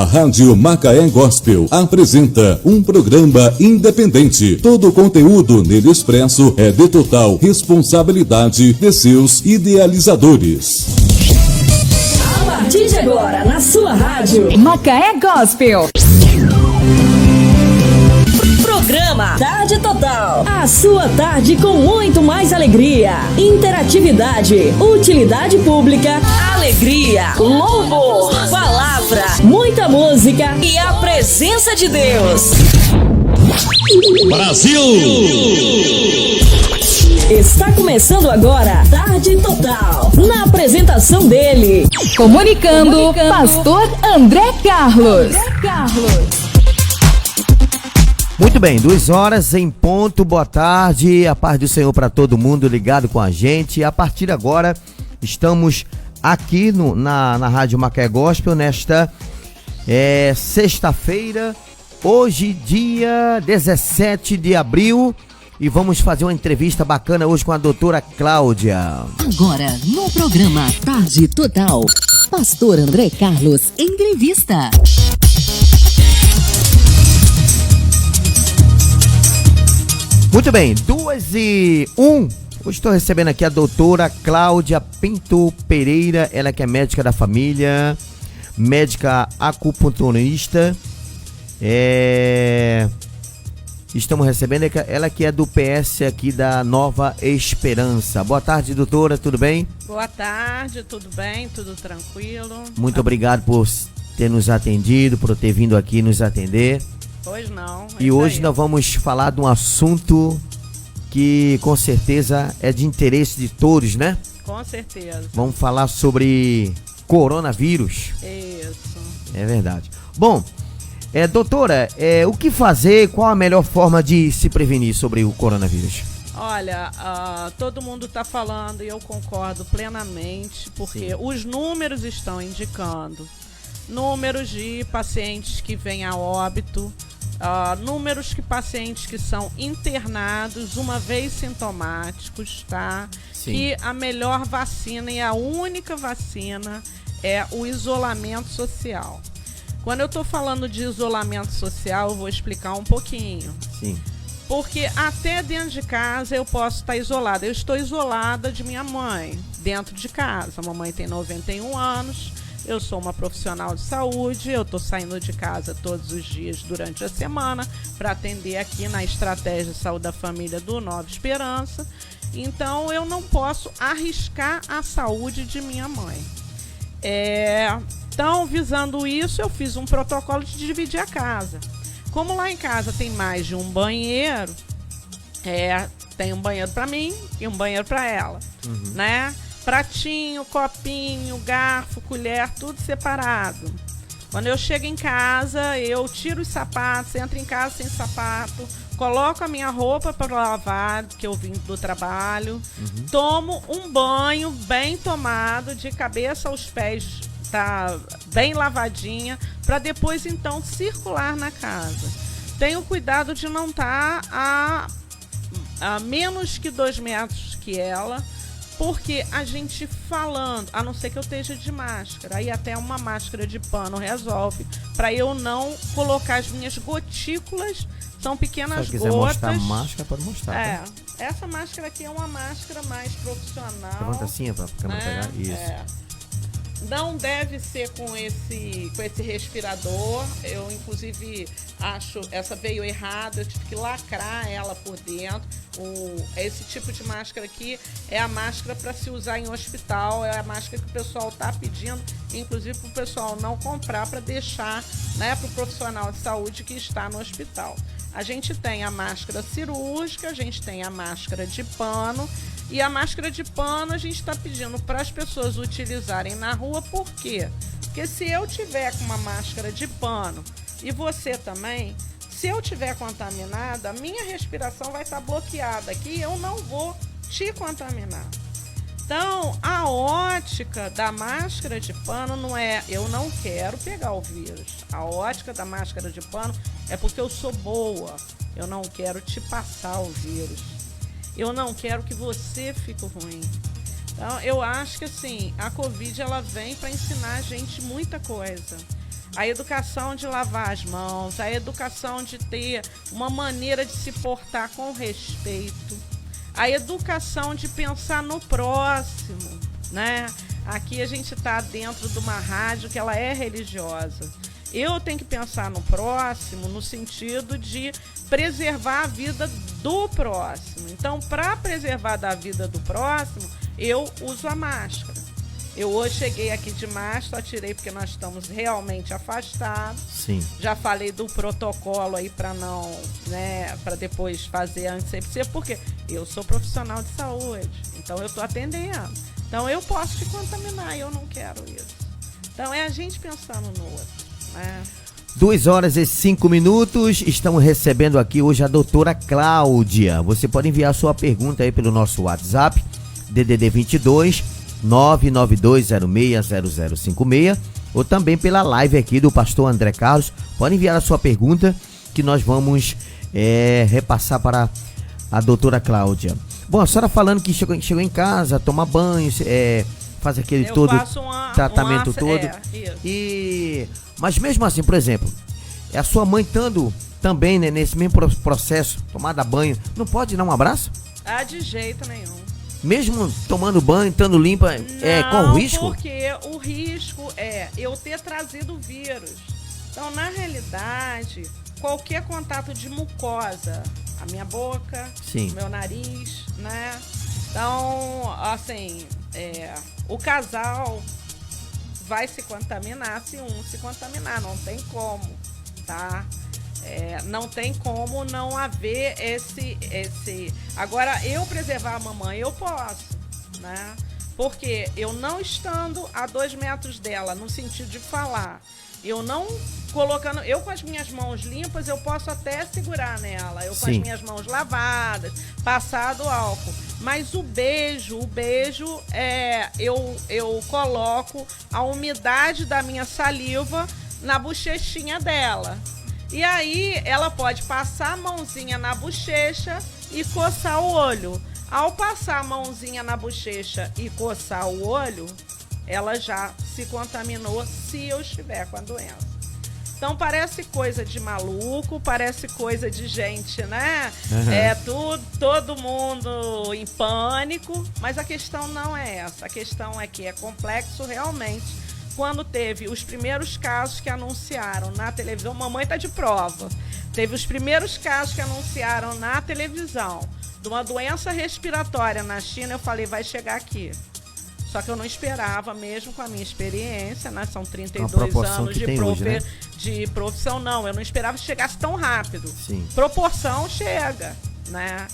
A Rádio Macaé Gospel apresenta um programa independente. Todo o conteúdo nele expresso é de total responsabilidade de seus idealizadores. A partir de agora, na sua rádio Macaé Gospel. Programa Tarde Total. A sua tarde com muito mais alegria, interatividade, utilidade pública, alegria, louvor, palavra, muita música e a presença de Deus. Brasil! Está começando agora Tarde Total. Na apresentação dele, Comunicando, Pastor André Carlos. Muito bem, 2h em ponto, boa tarde, a paz do Senhor para todo mundo ligado com a gente. A partir de agora, estamos aqui na Rádio Macaé Gospel, nesta sexta-feira, hoje dia 17 de abril, e vamos fazer uma entrevista bacana hoje com a doutora Cláudia. Agora, no programa Tarde Total, Pastor André Carlos, entrevista. Muito bem, 2h01, hoje estou recebendo aqui a doutora Cláudia Pinto Pereira, ela que é médica da família, médica acupunturista, estamos recebendo ela que é do PS aqui da Nova Esperança. Boa tarde, doutora, tudo bem? Boa tarde, tudo bem, tudo tranquilo. Muito obrigado por ter nos atendido, por ter vindo aqui nos atender. Pois não. E hoje nós vamos falar de um assunto que com certeza é de interesse de todos, né? Com certeza. Vamos falar sobre coronavírus. Isso. É verdade. Bom, doutora, o que fazer? Qual a melhor forma de se prevenir sobre o coronavírus? Olha, todo mundo está falando e eu concordo plenamente, porque os números estão indicando. Números de pacientes que vêm a óbito, números de pacientes que são internados uma vez sintomáticos, tá? Sim. Que a melhor vacina e a única vacina é o isolamento social. Quando eu estou falando de isolamento social, eu vou explicar um pouquinho. Sim. Porque até dentro de casa eu posso estar isolada. Eu estou isolada de minha mãe, dentro de casa. A mamãe tem 91 anos. Eu sou uma profissional de saúde, eu estou saindo de casa todos os dias durante a semana para atender aqui na Estratégia de Saúde da Família do Nova Esperança. Então, eu não posso arriscar a saúde de minha mãe. Então, visando isso, eu fiz um protocolo de dividir a casa. Como lá em casa tem mais de um banheiro, tem um banheiro para mim e um banheiro para ela, né? Pratinho, copinho, garfo, colher, tudo separado. Quando eu chego em casa, eu tiro os sapatos, entro em casa sem sapato, coloco a minha roupa para lavar, que eu vim do trabalho, tomo um banho bem tomado, de cabeça aos pés, tá bem lavadinha, para depois então circular na casa. Tenho cuidado de não estar a menos que 2 metros que ela, porque a gente falando, a não ser que eu esteja de máscara, aí até uma máscara de pano resolve, para eu não colocar as minhas gotículas, são pequenas gotas. Se quiser mostrar a máscara, pode mostrar. Tá? Essa máscara aqui é uma máscara mais profissional. Levanta assim para a câmera pegar. Isso. Não deve ser com esse respirador. Eu, inclusive, acho essa veio errada. Eu tive que lacrar ela por dentro. Esse tipo de máscara aqui é a máscara para se usar em hospital. É a máscara que o pessoal está pedindo, inclusive para o pessoal não comprar, para deixar, né, para o profissional de saúde que está no hospital. A gente tem a máscara cirúrgica, a gente tem a máscara de pano. E a máscara de pano a gente está pedindo para as pessoas utilizarem na rua. Por quê? Porque se eu tiver com uma máscara de pano e você também, se eu tiver contaminada, a minha respiração vai estar bloqueada aqui e eu não vou te contaminar. Então, a ótica da máscara de pano não é eu não quero pegar o vírus. A ótica da máscara de pano é porque eu sou boa. Eu não quero te passar o vírus. Eu não quero que você fique ruim. Então, eu acho que assim, a Covid ela vem para ensinar a gente muita coisa. a educação de lavar as mãos, a educação de ter uma maneira de se portar com respeito, a educação de pensar no próximo, né? Aqui a gente está dentro de uma rádio que ela é religiosa. Eu tenho que pensar no próximo no sentido de preservar a vida do próximo. Então, para preservar da vida do próximo, eu uso a máscara. Eu hoje cheguei aqui de máscara, tirei porque nós estamos realmente afastados. Sim. Já falei do protocolo aí para não, né, para depois fazer a antisepsia, porque eu sou profissional de saúde, então eu estou atendendo. Então eu posso te contaminar e eu não quero isso. Então é a gente pensando no outro, né? 2h05, estamos recebendo aqui hoje a doutora Cláudia. Você pode enviar sua pergunta aí pelo nosso WhatsApp, DDD 22 992060056, ou também pela live aqui do pastor André Carlos. Pode enviar a sua pergunta que nós vamos repassar para a doutora Cláudia. Bom, a senhora falando que chegou em casa, toma banho, faz aquele tratamento todo. Mas mesmo assim, por exemplo, a sua mãe estando também, né, nesse mesmo processo, tomada banho, não pode dar um abraço? Ah, de jeito nenhum. Mesmo tomando banho, estando limpa, qual o risco? Porque o risco é eu ter trazido o vírus. Então, na realidade, qualquer contato de mucosa, a minha boca, sim, o meu nariz, né? Então, assim, o casal vai se contaminar se um se contaminar, não tem como, tá? Não tem como não haver esse... Agora, eu preservar a mamãe, eu posso, né? Porque eu não estando a 2 metros dela, no sentido de falar, eu não colocando... Eu com as minhas mãos limpas, eu posso até segurar nela. Eu com as minhas mãos lavadas, passado álcool. Mas o beijo, eu coloco a umidade da minha saliva na bochechinha dela. E aí ela pode passar a mãozinha na bochecha e coçar o olho. Ao passar a mãozinha na bochecha e coçar o olho, ela já se contaminou se eu estiver com a doença. Então parece coisa de maluco, parece coisa de gente, né? Uhum. Todo mundo em pânico, mas a questão não é essa. A questão é que é complexo realmente. Quando teve os primeiros casos que anunciaram na televisão, mamãe tá de prova, teve os primeiros casos que anunciaram na televisão de uma doença respiratória na China, eu falei, vai chegar aqui. Só que eu não esperava, mesmo com a minha experiência, né? São 32 anos de profissão, não. Eu não esperava que chegasse tão rápido. Sim. Proporção chega, né?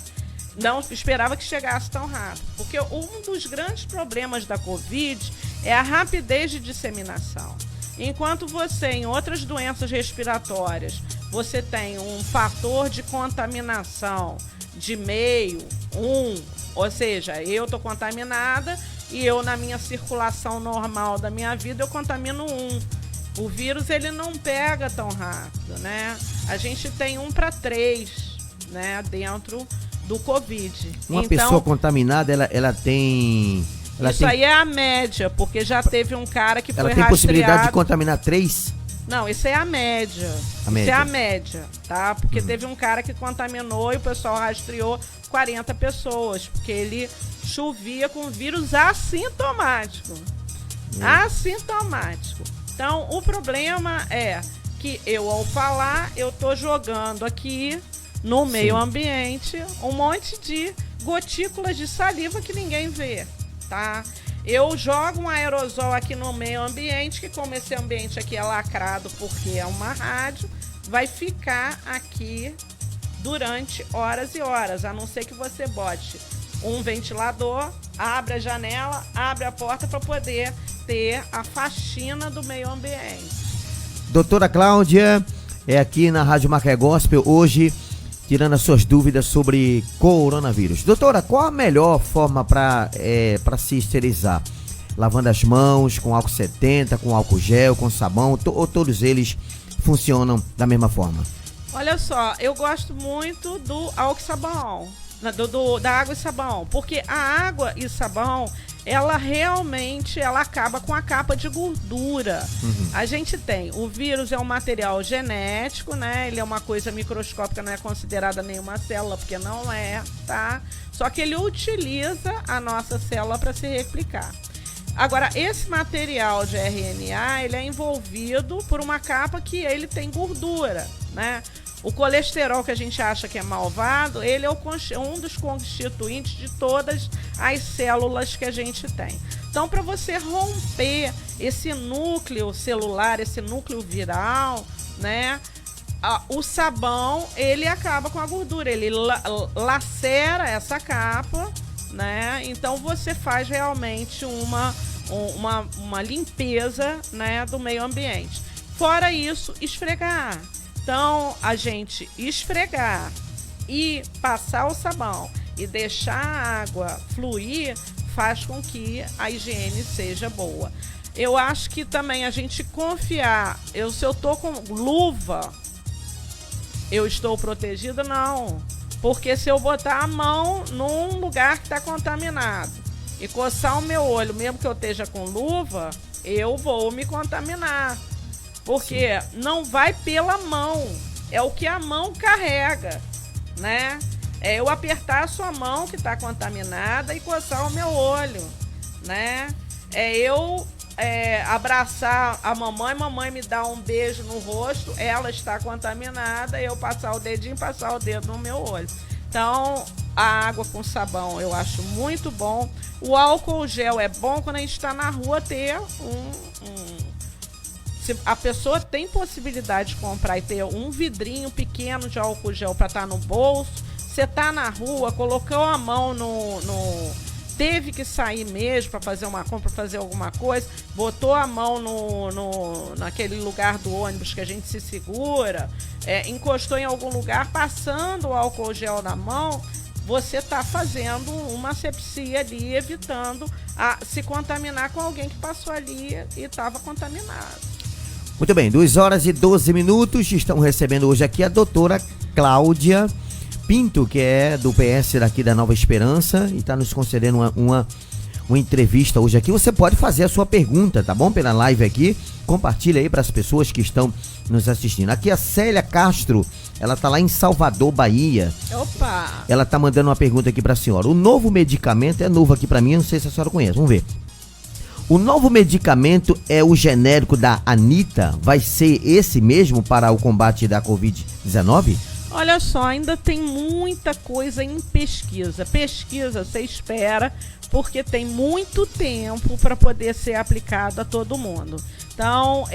Não esperava que chegasse tão rápido. Porque um dos grandes problemas da Covid é a rapidez de disseminação. Enquanto você, em outras doenças respiratórias, você tem um fator de contaminação de meio, ou seja, eu estou contaminada e eu, na minha circulação normal da minha vida, eu contamino 1. O vírus, ele não pega tão rápido, né? A gente tem 1 para 3, né, dentro do Covid. Uma pessoa contaminada, ela tem... Aí é a média, porque já teve um cara que foi rastreado... Ela tem possibilidade de contaminar 3? Não, isso é a média. Isso é a média, tá? Porque teve um cara que contaminou e o pessoal rastreou 40 pessoas, porque ele chovia com vírus assintomático. Assintomático. Então, o problema é que eu, ao falar, eu tô jogando aqui no meio ambiente um monte de gotículas de saliva que ninguém vê, tá? Eu jogo um aerosol aqui no meio ambiente, que como esse ambiente aqui é lacrado porque é uma rádio, vai ficar aqui durante horas e horas, a não ser que você bote um ventilador, abre a janela, abre a porta para poder ter a faxina do meio ambiente. Doutora Cláudia, aqui na Rádio Macaé Gospel, hoje, tirando as suas dúvidas sobre coronavírus. Doutora, qual a melhor forma para se esterilizar? Lavando as mãos, com álcool 70, com álcool gel, com sabão, ou todos eles funcionam da mesma forma? Olha só, eu gosto muito do álcool e sabão, da água e sabão, porque a água e sabão, ela realmente acaba com a capa de gordura. A gente tem, o vírus é um material genético, né? Ele é uma coisa microscópica, não é considerada nenhuma célula, porque não é, tá? Só que ele utiliza a nossa célula para se replicar. Agora, esse material de RNA, ele é envolvido por uma capa que ele tem gordura, né? O colesterol, que a gente acha que é malvado, ele é um dos constituintes de todas as células que a gente tem. Então, para você romper esse núcleo celular, esse núcleo viral, né? O sabão, ele acaba com a gordura, ele lacera essa capa, né? Então você faz realmente uma limpeza, né, do meio ambiente. Fora isso, esfregar. Então, a gente esfregar e passar o sabão e deixar a água fluir faz com que a higiene seja boa. Eu acho que também a gente confiar, se eu tô com luva, eu estou protegida? Não. Porque se eu botar a mão num lugar que está contaminado e coçar o meu olho, mesmo que eu esteja com luva, eu vou me contaminar. Porque não vai pela mão, é o que a mão carrega, né? É eu apertar a sua mão que está contaminada e coçar o meu olho, né? É eu abraçar a mamãe me dá um beijo no rosto, ela está contaminada, eu passar o dedinho, passar o dedo no meu olho. Então, a água com sabão eu acho muito bom. O álcool gel é bom quando a gente está na rua ter se a pessoa tem possibilidade de comprar e ter um vidrinho pequeno de álcool gel para estar no bolso, você tá na rua, colocou a mão teve que sair mesmo para fazer uma compra, fazer alguma coisa, botou a mão naquele lugar do ônibus que a gente se segura, encostou em algum lugar, passando o álcool gel na mão, você está fazendo uma asepsia ali, evitando se contaminar com alguém que passou ali e estava contaminado. Muito bem, 2h12, estamos recebendo hoje aqui a doutora Cláudia Pinto, que é do PS daqui da Nova Esperança e está nos concedendo uma entrevista hoje aqui. Você pode fazer a sua pergunta, tá bom? Pela live aqui, compartilha aí para as pessoas que estão nos assistindo. Aqui a Célia Castro, ela tá lá em Salvador, Bahia. Opa! Ela tá mandando uma pergunta aqui para a senhora. O novo medicamento é novo aqui para mim, não sei se a senhora conhece, vamos ver. O novo medicamento é o genérico da Anitta? Vai ser esse mesmo para o combate da Covid-19? Olha só, ainda tem muita coisa em pesquisa. Pesquisa, você espera, porque tem muito tempo para poder ser aplicado a todo mundo. Então,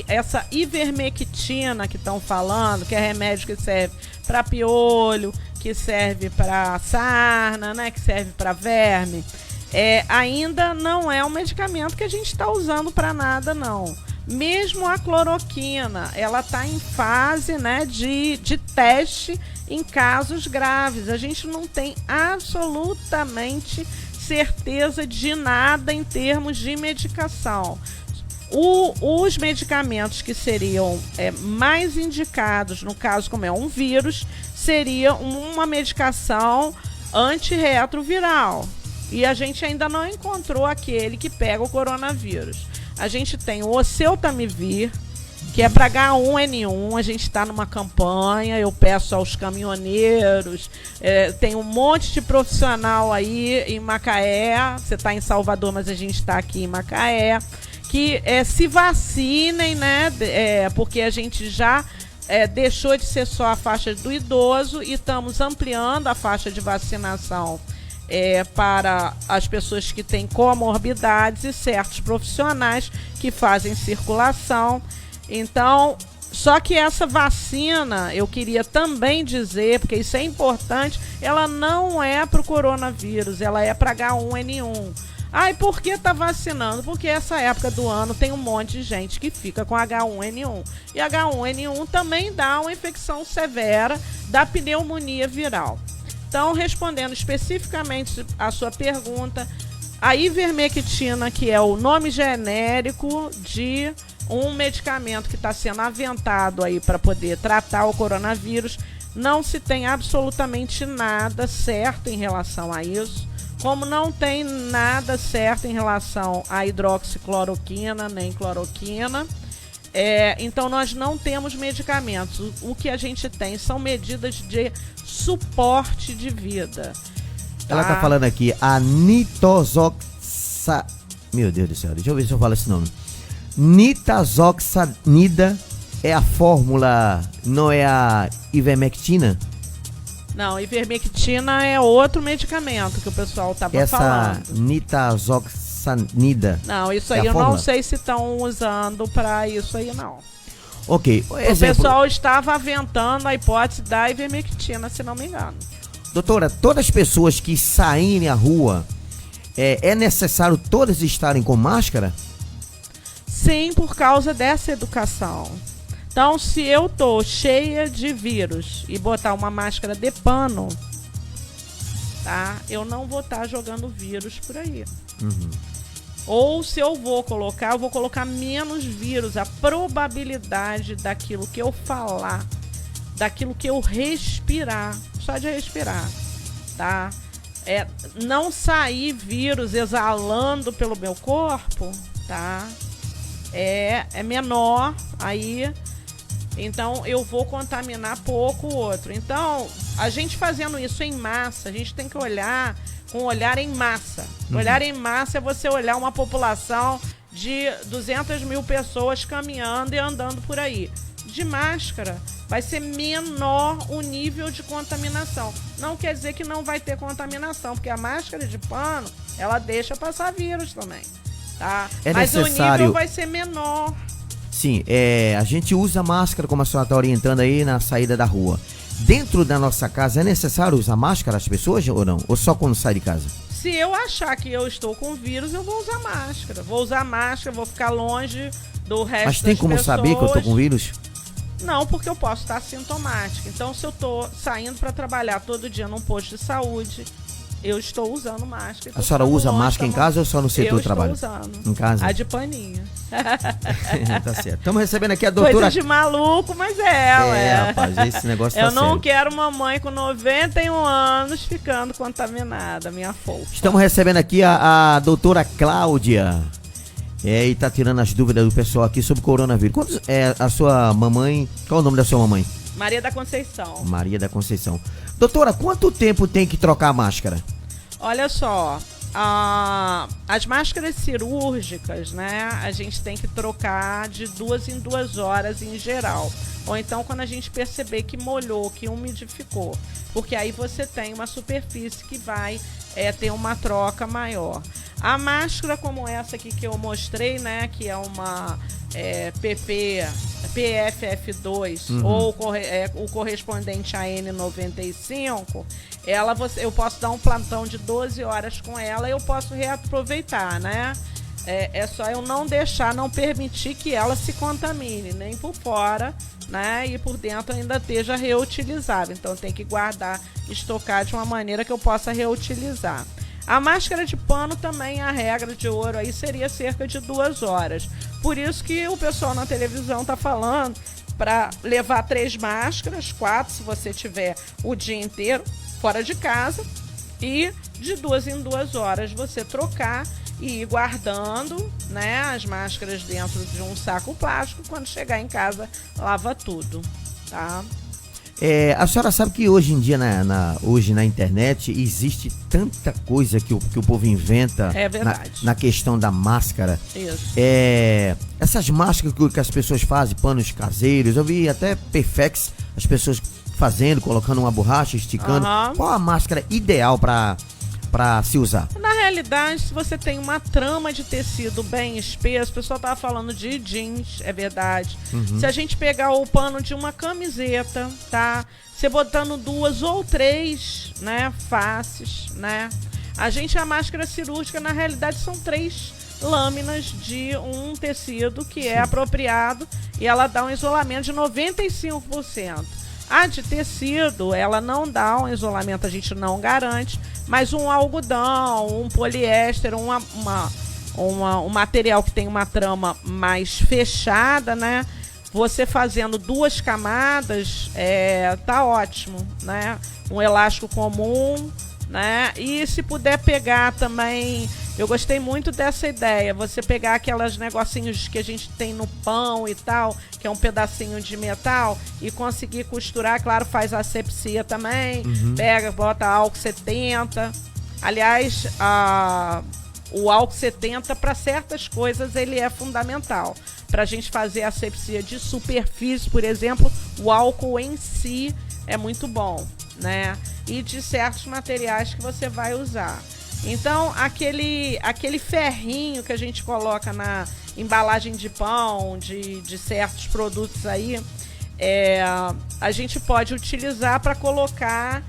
essa ivermectina que estão falando, que é remédio que serve para piolho, que serve para sarna, né, que serve para verme, ainda não é um medicamento que a gente está usando para nada, não. Mesmo a cloroquina, ela está em fase, né, de teste em casos graves. A gente não tem absolutamente certeza de nada em termos de medicação. Os medicamentos que seriam mais indicados, no caso como é um vírus, seria uma medicação antirretroviral. E a gente ainda não encontrou aquele que pega o coronavírus. A gente tem o oseltamivir, que é para H1N1, a gente está numa campanha, eu peço aos caminhoneiros, tem um monte de profissional aí em Macaé, você está em Salvador, mas a gente está aqui em Macaé, que se vacinem, né, porque a gente já deixou de ser só a faixa do idoso e estamos ampliando a faixa de vacinação para as pessoas que têm comorbidades e certos profissionais que fazem circulação. Então, só que essa vacina, eu queria também dizer, porque isso é importante, ela não é para o coronavírus, ela é para H1N1. E por que tá vacinando? Porque essa época do ano tem um monte de gente que fica com H1N1. E H1N1 também dá uma infecção severa da pneumonia viral. Então, respondendo especificamente a sua pergunta, a ivermectina, que é o nome genérico de um medicamento que está sendo aventado aí para poder tratar o coronavírus, não se tem absolutamente nada certo em relação a isso. Como não tem nada certo em relação à hidroxicloroquina nem cloroquina, então nós não temos medicamentos. O que a gente tem são medidas de suporte de vida. Ela tá falando aqui, a nitazoxanida. Meu Deus do céu, deixa eu ver se eu falo esse nome. Nitazoxanida é a fórmula, não é a ivermectina? Não, ivermectina é outro medicamento que o pessoal tava falando. Essa nitazoxanida. Não, isso é aí a eu fórmula? não sei se estão usando para isso aí, não. Ok, O exemplo. pessoal estava aventando a hipótese da ivermectina, se não me engano. Doutora, todas as pessoas que saírem à rua, é necessário todas estarem com máscara? Sim, por causa dessa educação. Então, se eu tô cheia de vírus e botar uma máscara de pano, tá? Eu não vou estar jogando vírus por aí. Ou se eu vou colocar menos vírus. A probabilidade daquilo que eu falar, daquilo que eu respirar, só de respirar, tá? Não sair vírus exalando pelo meu corpo, tá? É menor aí. Então eu vou contaminar pouco o outro. Então, a gente fazendo isso em massa, a gente tem que olhar com um olhar em massa. Olhar em massa é você olhar uma população de 200 mil pessoas caminhando e andando por aí. De máscara, vai ser menor o nível de contaminação. Não quer dizer que não vai ter contaminação, porque a máscara de pano, ela deixa passar vírus também, tá? Mas o nível vai ser menor. Sim, a gente usa máscara, como a senhora está orientando aí, na saída da rua. Dentro da nossa casa, é necessário usar máscara as pessoas ou não? Ou só quando sai de casa? Se eu achar que eu estou com vírus, eu vou usar máscara. Vou usar máscara, vou ficar longe do resto das pessoas. Mas tem como saber que eu tô com vírus? Não, porque eu posso estar sintomática. Então, se eu tô saindo para trabalhar todo dia num posto de saúde, eu estou usando máscara. A senhora usa máscara em casa ou só no setor de trabalho? Eu estou usando. Em casa? A de paninho. Tá certo. Estamos recebendo aqui a doutora... Coisa de maluco, mas rapaz, esse negócio tá Eu não sério. quero mamãe com 91 anos ficando contaminada, minha fofa. Estamos recebendo aqui a doutora Cláudia. E tá tirando as dúvidas do pessoal aqui sobre coronavírus. Quantos a sua mamãe... Qual é o nome da sua mamãe? Maria da Conceição. Maria da Conceição. Doutora, quanto tempo tem que trocar a máscara? Olha só, as máscaras cirúrgicas, né, a gente tem que trocar de 2 em 2 horas em geral. Ou então quando a gente perceber que molhou, que umidificou. Porque aí você tem uma superfície que vai ter uma troca maior. A máscara como essa aqui que eu mostrei, né, que é uma PFF2 ou o correspondente a N95, eu posso dar um plantão de 12 horas com ela e eu posso reaproveitar, né? É só eu não permitir que ela se contamine, nem por fora, né? E por dentro ainda esteja reutilizável. Então tem que guardar, estocar de uma maneira que eu possa reutilizar. A máscara de pano também, a regra de ouro aí seria cerca de 2 horas. Por isso que o pessoal na televisão tá falando para levar 3 máscaras, 4 se você tiver o dia inteiro fora de casa, e de 2 em 2 horas você trocar e ir guardando, né, as máscaras dentro de um saco plástico. Quando chegar em casa, lava tudo, tá? A senhora sabe que hoje em dia, hoje na internet, existe tanta coisa que o povo inventa na questão da máscara. Isso. Essas máscaras que as pessoas fazem, panos caseiros, eu vi até Perfex, as pessoas fazendo, colocando uma borracha, esticando. Qual a máscara ideal para se usar? Na realidade, se você tem uma trama de tecido bem espesso, o pessoal tava falando de jeans, é verdade. Se a gente pegar o pano de uma camiseta, tá? Você botando 2 ou 3, né, faces, né? A máscara cirúrgica, na realidade, são 3 lâminas de um tecido que é apropriado e ela dá um isolamento de 95%. A de tecido, ela não dá um isolamento, a gente não garante, mas um algodão, um poliéster, um material que tem uma trama mais fechada, né? Você fazendo 2 camadas, tá ótimo, né? Um elástico comum, né? E se puder pegar também, eu gostei muito dessa ideia, você pegar aquelas negocinhos que a gente tem no pão e tal, que é um pedacinho de metal, e conseguir costurar, claro, faz asepsia também, pega, bota álcool 70. Aliás, o álcool 70 para certas coisas ele é fundamental. Para a gente fazer asepsia de superfície, por exemplo, o álcool em si é muito bom, né? E de certos materiais que você vai usar. Então, aquele ferrinho que a gente coloca na embalagem de pão, de certos produtos aí, a gente pode utilizar para colocar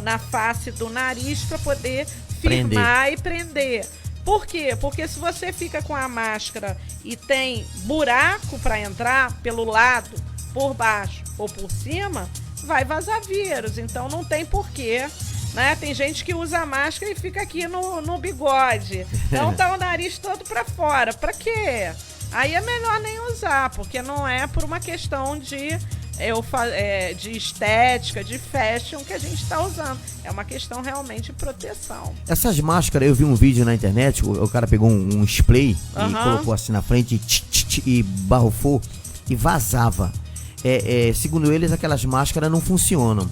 na face do nariz para poder firmar e prender. Por quê? Porque se você fica com a máscara e tem buraco para entrar pelo lado, por baixo ou por cima, vai vazar vírus. Então não tem porquê, né? Tem gente que usa a máscara e fica aqui no bigode. Então tá o nariz todo para fora. Para quê? Aí é melhor nem usar, porque não é por uma questão de estética, de fashion que a gente está usando. É uma questão realmente de proteção. Essas máscaras, eu vi um vídeo na internet, o cara pegou um spray e colocou assim na frente e barrufou e vazava. Segundo eles, aquelas máscaras não funcionam.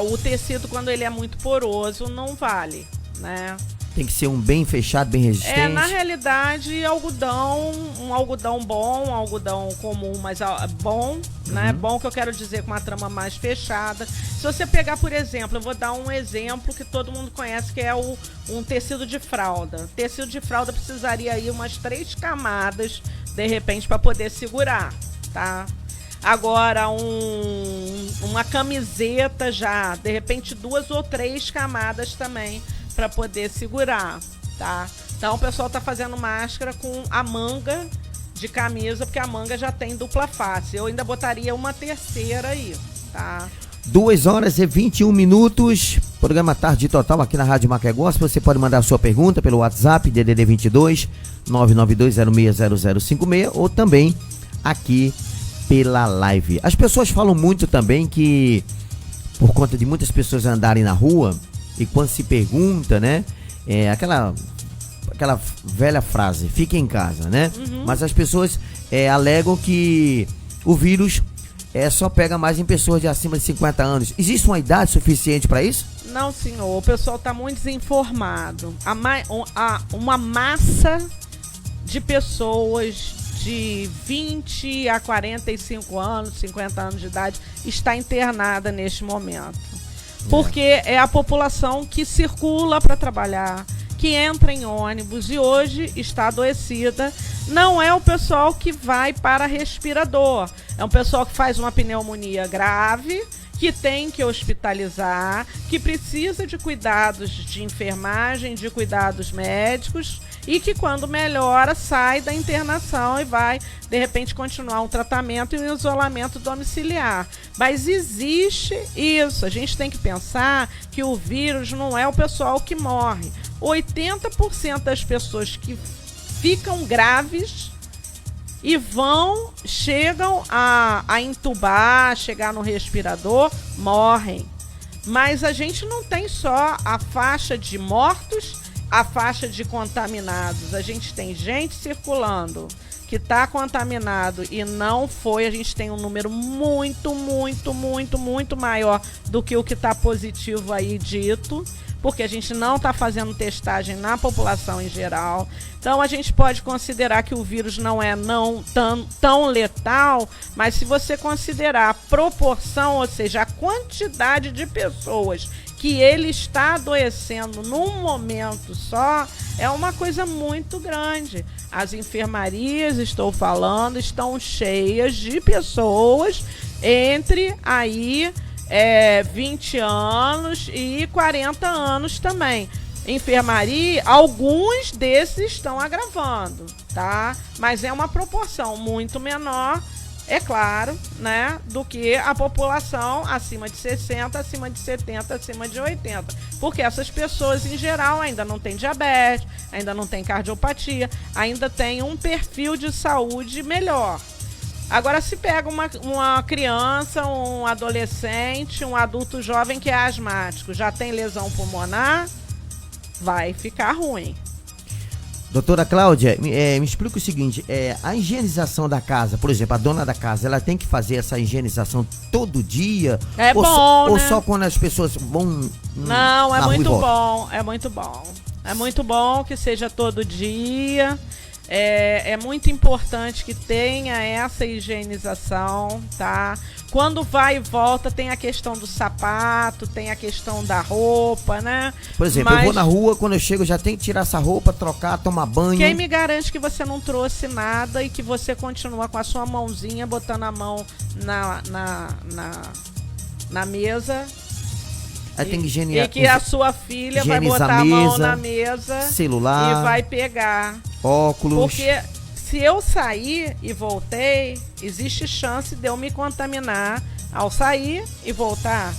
O tecido, quando ele é muito poroso, não vale, né? Tem que ser um bem fechado, bem resistente. Na realidade, um algodão bom, um algodão comum, mas bom, né? Bom que eu quero dizer, com uma trama mais fechada. Se você pegar, por exemplo, eu vou dar um exemplo que todo mundo conhece, que é um tecido de fralda. Tecido de fralda precisaria aí umas 3 camadas, de repente, para poder segurar, tá? Agora, uma camiseta já, de repente 2 ou 3 camadas também para poder segurar, tá? Então o pessoal tá fazendo máscara com a manga de camisa, porque a manga já tem dupla face. Eu ainda botaria uma terceira aí, tá? 2h21, programa Tarde Total aqui na Rádio Macaé Gospel. Você pode mandar a sua pergunta pelo WhatsApp, DDD 22 992060056, ou também aqui pela live. As pessoas falam muito também que, por conta de muitas pessoas andarem na rua, e quando se pergunta, né, aquela velha frase, fique em casa, né? Mas as pessoas alegam que o vírus só pega mais em pessoas de acima de 50 anos. Existe uma idade suficiente para isso? Não, senhor. O pessoal está muito desinformado. Uma massa de pessoas de 20 a 45 anos, 50 anos de idade, está internada neste momento. Porque é a população que circula para trabalhar, que entra em ônibus e hoje está adoecida. Não é o pessoal que vai para respirador, é um pessoal que faz uma pneumonia grave, que tem que hospitalizar, que precisa de cuidados de enfermagem, de cuidados médicos, e que quando melhora sai da internação e vai, de repente, continuar um tratamento e um isolamento domiciliar. Mas existe isso, a gente tem que pensar que o vírus não é o pessoal que morre. 80% das pessoas que ficam graves e chegam a entubar, chegar no respirador, morrem. Mas a gente não tem só a faixa de mortos, a faixa de contaminados. A gente tem gente circulando que está contaminado e não foi. A gente tem um número muito, muito, muito, muito maior do que o que está positivo aí dito, porque a gente não está fazendo testagem na população em geral. Então a gente pode considerar que o vírus não é tão letal, mas se você considerar a proporção, ou seja, a quantidade de pessoas que ele está adoecendo num momento só, é uma coisa muito grande. As enfermarias, estou falando, estão cheias de pessoas entre aí 20 anos e 40 anos também. Enfermaria, alguns desses estão agravando, tá? Mas é uma proporção muito menor, é claro, né, do que a população acima de 60, acima de 70, acima de 80. Porque essas pessoas, em geral, ainda não têm diabetes, ainda não têm cardiopatia, ainda têm um perfil de saúde melhor. Agora, se pega uma criança, um adolescente, um adulto jovem que é asmático, já tem lesão pulmonar, vai ficar ruim. Doutora Cláudia, me explica o seguinte, a higienização da casa, por exemplo, a dona da casa, ela tem que fazer essa higienização todo dia? É ou bom, né? Ou só quando as pessoas vão Não, é na rua e muito voltam? bom, é muito bom. É muito bom que seja todo dia. É muito importante que tenha essa higienização, tá? Quando vai e volta, tem a questão do sapato, tem a questão da roupa, né? Por exemplo, eu vou na rua, quando eu chego, eu já tenho que tirar essa roupa, trocar, tomar banho. Quem me garante que você não trouxe nada e que você continua com a sua mãozinha, botando a mão na mesa. Aí tem que higienizar. E que a sua filha vai botar a mão na mesa, celular, e vai pegar. Óculos. Porque se eu sair e voltei, existe chance de eu me contaminar ao sair e voltar.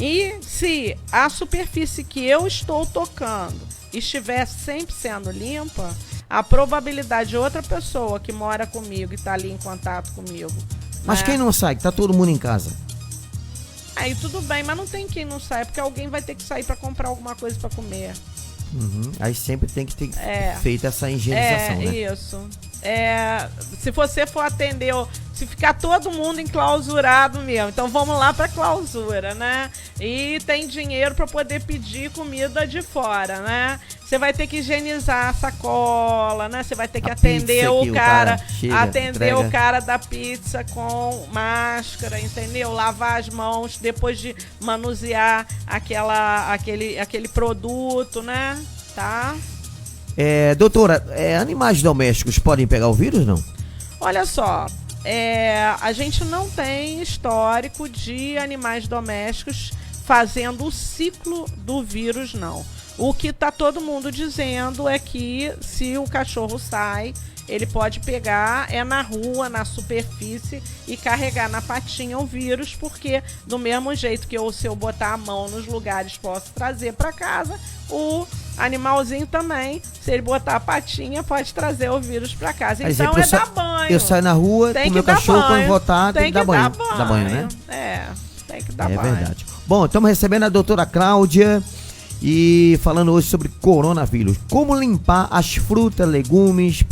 E se a superfície que eu estou tocando estiver sempre sendo limpa, a probabilidade de outra pessoa que mora comigo e está ali em contato comigo. Mas né? quem não sai? Tá todo mundo em casa. Aí tudo bem, mas não tem quem não sai, porque alguém vai ter que sair para comprar alguma coisa para comer. Uhum. Aí sempre tem que ter feito essa higienização, né? Isso. Se você for atender, se ficar todo mundo enclausurado mesmo, então vamos lá para clausura, né? E tem dinheiro para poder pedir comida de fora, né? Você vai ter que higienizar a sacola, né? Você vai ter que atender o cara o cara da pizza com máscara, entendeu? Lavar as mãos depois de manusear aquele produto, né? Tá? Doutora, animais domésticos podem pegar o vírus, não? Olha só, a gente não tem histórico de animais domésticos fazendo o ciclo do vírus, não. O que tá todo mundo dizendo é que se o cachorro sai, ele pode pegar na rua, na superfície e carregar na patinha o vírus, porque do mesmo jeito que se eu botar a mão nos lugares posso trazer para casa, o animalzinho também, se ele botar a patinha, pode trazer o vírus para casa. Então dar banho. Eu saio na rua com meu cachorro, quando voltar, tem que dar banho. Dá banho, né? Tem que dar banho. É verdade. Bom, estamos recebendo a doutora Cláudia e falando hoje sobre coronavírus. Como limpar as frutas, legumes,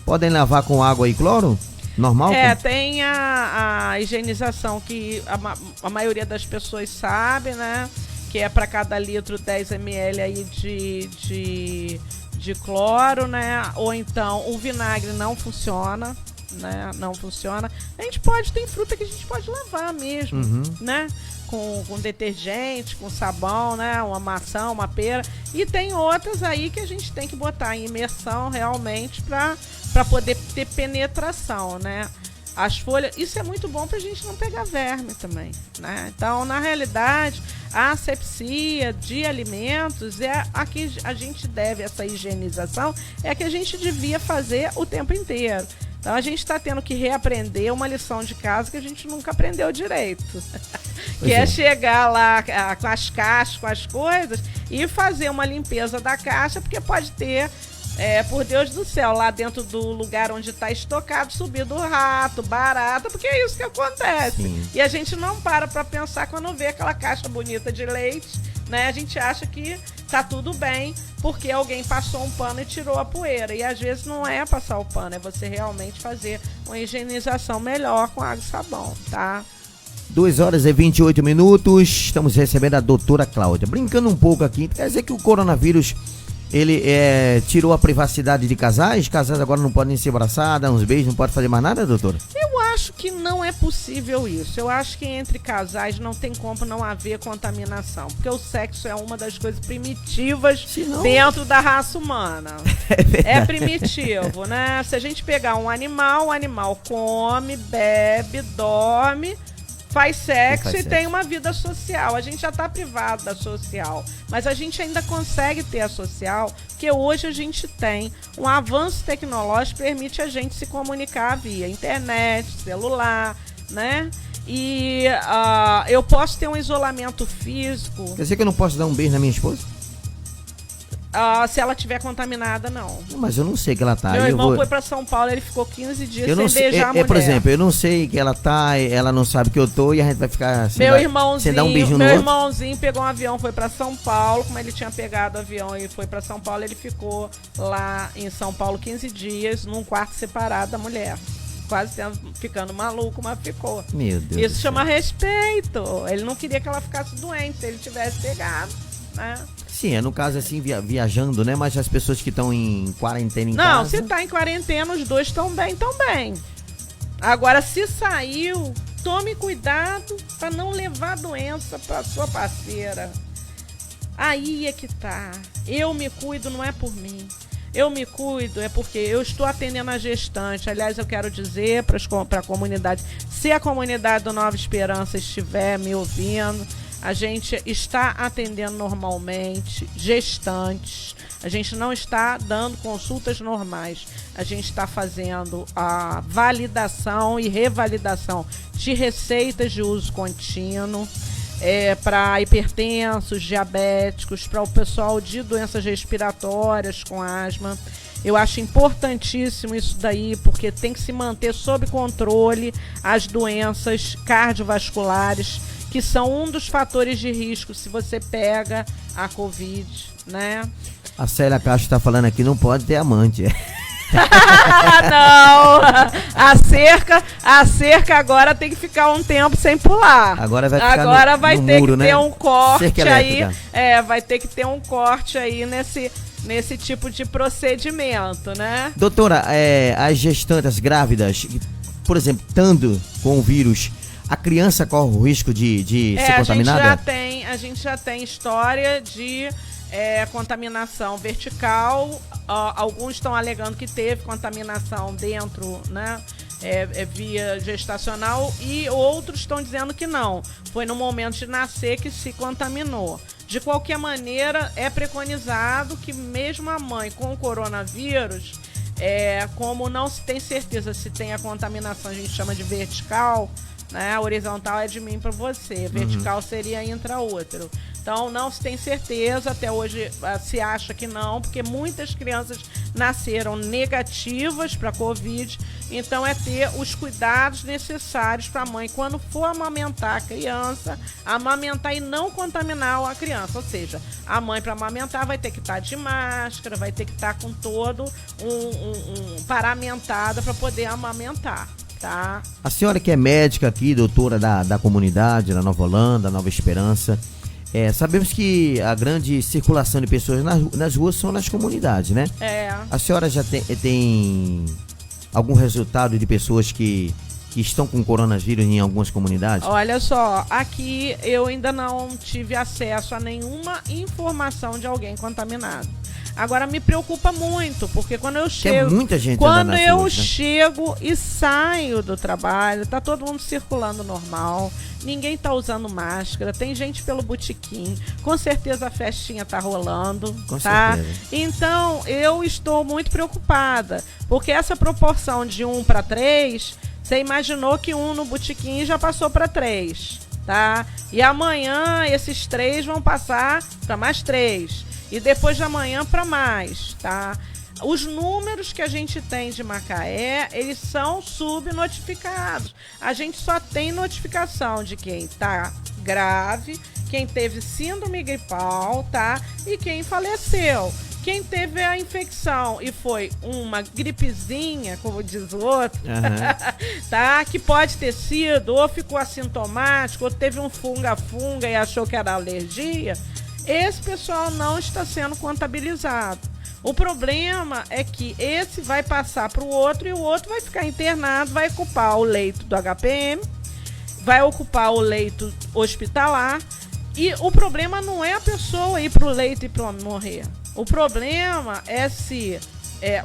podem lavar com água e cloro? Normal? Tem a higienização que a maioria das pessoas sabe, né? Que é para cada litro 10 ml aí de cloro, né? Ou então o vinagre não funciona, né? Não funciona. Tem fruta que a gente pode lavar mesmo, né? Com detergente, com sabão, né? Uma maçã, uma pera. E tem outras aí que a gente tem que botar em imersão realmente para poder ter penetração, né? As folhas, isso é muito bom pra gente não pegar verme também, né? Então, na realidade, a asepsia de alimentos é a que a gente deve, essa higienização, é a que a gente devia fazer o tempo inteiro. Então, a gente está tendo que reaprender uma lição de casa que a gente nunca aprendeu direito. Que é chegar lá com as caixas, com as coisas, e fazer uma limpeza da caixa, porque pode ter... por Deus do céu, lá dentro do lugar onde está estocado, subido rato, barata, porque é isso que acontece. Sim. E a gente não para pensar quando vê aquela caixa bonita de leite, né? A gente acha que tá tudo bem, porque alguém passou um pano e tirou a poeira. E às vezes não é passar o pano, é você realmente fazer uma higienização melhor com água e sabão, tá? 2h28, estamos recebendo a doutora Cláudia. Brincando um pouco aqui, quer dizer que o coronavírus... Ele tirou a privacidade de casais? Casais agora não podem se abraçar, dar uns beijos, não pode fazer mais nada, doutora? Eu acho que não é possível isso. Eu acho que entre casais não tem como não haver contaminação. Porque o sexo é uma das coisas primitivas dentro da raça humana. É primitivo, né? Se a gente pegar um animal, o animal come, bebe, dorme... Faz sexo e tem uma vida social. A gente já está privado da social, mas a gente ainda consegue ter a social, porque hoje a gente tem um avanço tecnológico que permite a gente se comunicar via internet, celular, né? E eu posso ter um isolamento físico. Quer dizer que eu não posso dar um beijo na minha esposa? Se ela tiver contaminada, não. Mas eu não sei que ela tá. Meu irmão foi pra São Paulo, ele ficou 15 dias sem beijar a mulher. Por exemplo, eu não sei que ela tá, ela não sabe que eu tô e a gente vai ficar sem dar um beijo no outro. Meu irmãozinho pegou um avião, foi pra São Paulo. Como ele tinha pegado o avião e foi pra São Paulo, ele ficou lá em São Paulo 15 dias, num quarto separado da mulher. Quase ficando maluco, mas ficou. Meu Deus. Isso chama respeito. Ele não queria que ela ficasse doente, se ele tivesse pegado, né? Sim, no caso assim, viajando, né? Mas as pessoas que estão em quarentena em casa... Não, se tá em quarentena, os dois estão bem. Agora, se saiu, tome cuidado para não levar doença para sua parceira. Aí é que tá. Eu me cuido, não é por mim. Eu me cuido é porque eu estou atendendo a gestante. Aliás, eu quero dizer para a comunidade, se a comunidade do Nova Esperança estiver me ouvindo, a gente está atendendo normalmente gestantes. A gente não está dando consultas normais. A gente está fazendo a validação e revalidação de receitas de uso contínuo para hipertensos, diabéticos, para o pessoal de doenças respiratórias com asma. Eu acho importantíssimo isso daí, porque tem que se manter sob controle as doenças cardiovasculares, que são um dos fatores de risco se você pega a Covid, né? A Célia Castro tá falando aqui, não pode ter amante. Não, a cerca agora tem que ficar um tempo sem pular. Agora vai ficar agora vai no ter muro, que ter um corte aí. Vai ter que ter um corte aí nesse tipo de procedimento, né? Doutora, as gestantes grávidas, por exemplo, estando com o vírus, a criança corre o risco de ser contaminada? A gente já tem história de contaminação vertical. Alguns estão alegando que teve contaminação dentro, né? Via gestacional, e outros estão dizendo que não. Foi no momento de nascer que se contaminou. De qualquer maneira, é preconizado que mesmo a mãe com o coronavírus, como não se tem certeza se tem a contaminação, a gente chama de vertical, né? A horizontal é de mim para você, vertical seria intraútero. Então não se tem certeza, até hoje se acha que não, porque muitas crianças nasceram negativas para Covid. Então ter os cuidados necessários para a mãe, quando for amamentar a criança, amamentar e não contaminar a criança. Ou seja, a mãe, para amamentar, vai ter que estar de máscara, vai ter que estar com todo paramentada para poder amamentar. Tá? A senhora que é médica aqui, doutora da comunidade, da Nova Holanda, Nova Esperança, sabemos que a grande circulação de pessoas nas ruas são nas comunidades, né? A senhora já tem algum resultado de pessoas que estão com coronavírus em algumas comunidades? Olha só, aqui eu ainda não tive acesso a nenhuma informação de alguém contaminado. Agora me preocupa muito, porque quando eu chego, muita gente quando eu ruas, né? chego e saio do trabalho, tá todo mundo circulando normal, ninguém tá usando máscara, tem gente pelo botequim, com certeza a festinha tá rolando, com tá? certeza. Então eu estou muito preocupada, porque essa proporção de 1 para 3, você imaginou que 1 no botequim já passou para 3, tá? E amanhã esses 3 vão passar para mais 3. E depois de amanhã para mais, tá? Os números que a gente tem de Macaé, eles são subnotificados. A gente só tem notificação de quem tá grave, quem teve síndrome gripal, tá? E quem faleceu. Quem teve a infecção e foi uma gripezinha, como diz o outro, tá? Que pode ter sido, ou ficou assintomático, ou teve um funga e achou que era alergia. Esse pessoal não está sendo contabilizado. O problema é que esse vai passar para o outro e o outro vai ficar internado, vai ocupar o leito do HPM, vai ocupar o leito hospitalar. E o problema não é a pessoa ir para o leito e para morrer. O problema é se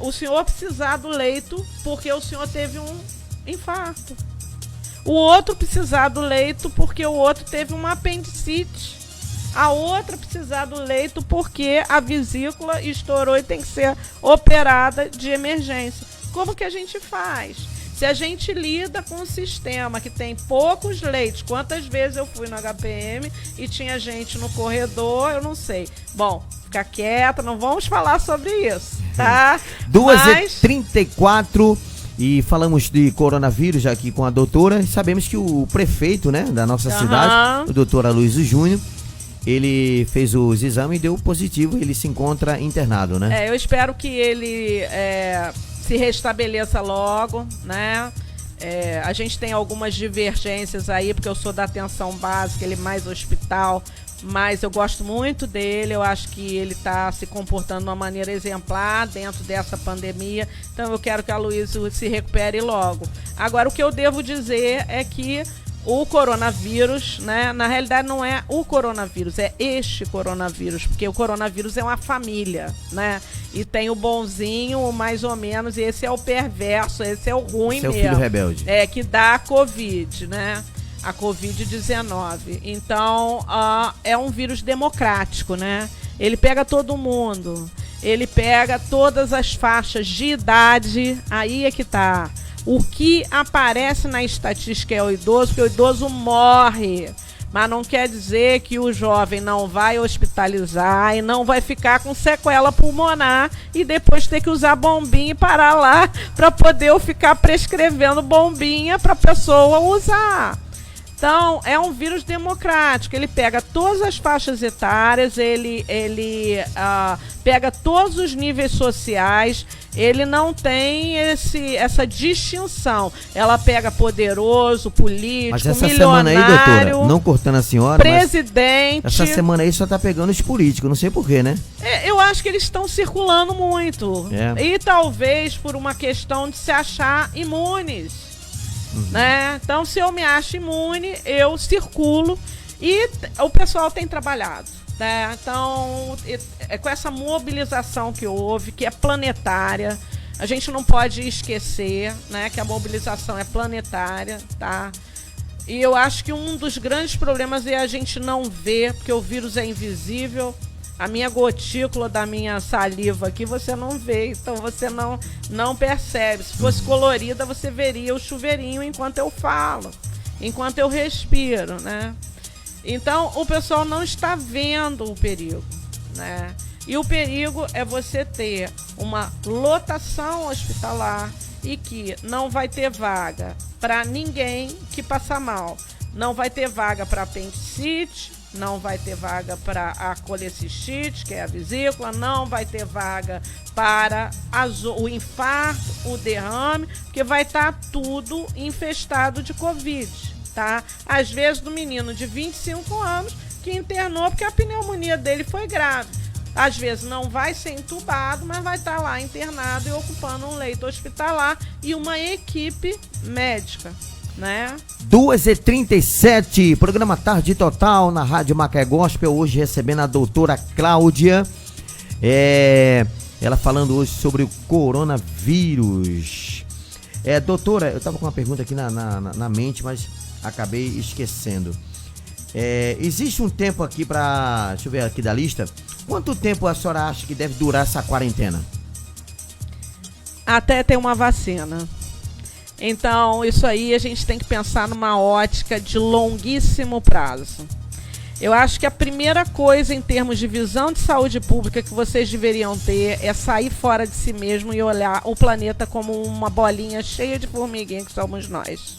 o senhor precisar do leito porque o senhor teve um infarto. O outro precisar do leito porque o outro teve uma apendicite. A outra precisar do leito porque a vesícula estourou e tem que ser operada de emergência. Como que a gente faz? Se a gente lida com um sistema que tem poucos leitos, quantas vezes eu fui no HPM e tinha gente no corredor, eu não sei. Bom, fica quieta, não vamos falar sobre isso, tá? 2h34 e falamos de coronavírus aqui com a doutora. Sabemos que o prefeito, né, da nossa cidade, o doutor Aloysio Júnior, ele fez os exames e deu positivo, ele se encontra internado, né? Eu espero que ele se restabeleça logo, né? A gente tem algumas divergências aí, porque eu sou da atenção básica, ele mais hospital, mas eu gosto muito dele, eu acho que ele está se comportando de uma maneira exemplar dentro dessa pandemia, então eu quero que a Aloysio se recupere logo. Agora, o que eu devo dizer é que o coronavírus, né, na realidade não é o coronavírus, é este coronavírus, porque o coronavírus é uma família, né? E tem o bonzinho, o mais ou menos, e esse é o perverso, esse é o ruim mesmo. Esse é o filho rebelde. Que dá a Covid, né? A Covid-19. Então, é um vírus democrático, né? Ele pega todo mundo, ele pega todas as faixas de idade, aí é que tá. O que aparece na estatística é o idoso, porque o idoso morre. Mas não quer dizer que o jovem não vai hospitalizar e não vai ficar com sequela pulmonar e depois ter que usar bombinha e parar lá para poder eu ficar prescrevendo bombinha para a pessoa usar. Então, é um vírus democrático, ele pega todas as faixas etárias, ele pega todos os níveis sociais, ele não tem essa distinção. Ela pega poderoso, político, mas essa milionário, semana aí, doutora, não cortando a senhora, presidente. Essa semana aí só tá pegando os políticos, não sei porquê, né? Eu acho que eles estão circulando muito. E talvez por uma questão de se achar imunes. Né? Então, se eu me acho imune, eu circulo e o pessoal tem trabalhado, né? Então, com essa mobilização que houve, que é planetária, a gente não pode esquecer, né, que a mobilização é planetária, tá? E eu acho que um dos grandes problemas é a gente não ver, porque o vírus é invisível. A minha gotícula da minha saliva aqui você não vê, então você não percebe. Se fosse colorida, você veria o chuveirinho enquanto eu falo, enquanto eu respiro, né? Então, o pessoal não está vendo o perigo, né? E o perigo é você ter uma lotação hospitalar e que não vai ter vaga para ninguém que passa mal. Não vai ter vaga para apendicite, não vai ter vaga para a colecistite, que é a vesícula, não vai ter vaga para o infarto, o derrame, porque vai estar tudo infestado de Covid, tá? Às vezes do menino de 25 anos que internou porque a pneumonia dele foi grave. Às vezes não vai ser entubado, mas vai estar lá internado e ocupando um leito hospitalar e uma equipe médica, né? 2h37, programa Tarde Total na Rádio Macaé Gospel, hoje recebendo a doutora Cláudia, ela falando hoje sobre o coronavírus. Doutora, eu tava com uma pergunta aqui na mente, mas acabei esquecendo. Existe um tempo aqui pra, deixa eu ver aqui da lista, quanto tempo a senhora acha que deve durar essa quarentena? Até ter uma vacina. Então, isso aí a gente tem que pensar numa ótica de longuíssimo prazo. Eu acho que a primeira coisa em termos de visão de saúde pública que vocês deveriam ter é sair fora de si mesmo e olhar o planeta como uma bolinha cheia de formiguinha que somos nós.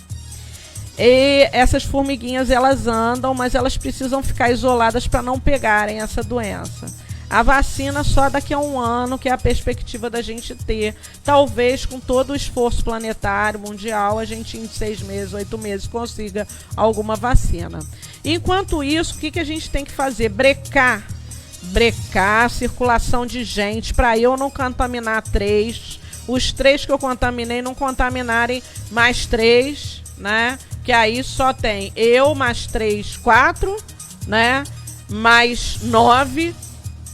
E essas formiguinhas, elas andam, mas elas precisam ficar isoladas para não pegarem essa doença. A vacina só daqui a 1 ano, que é a perspectiva da gente ter. Talvez com todo o esforço planetário, mundial, a gente em 6 meses, 8 meses consiga alguma vacina. Enquanto isso, o que a gente tem que fazer? Brecar a circulação de gente para eu não contaminar 3. Os 3 que eu contaminei não contaminarem mais 3, né? Que aí só tem eu mais 3, 4, né? Mais 9,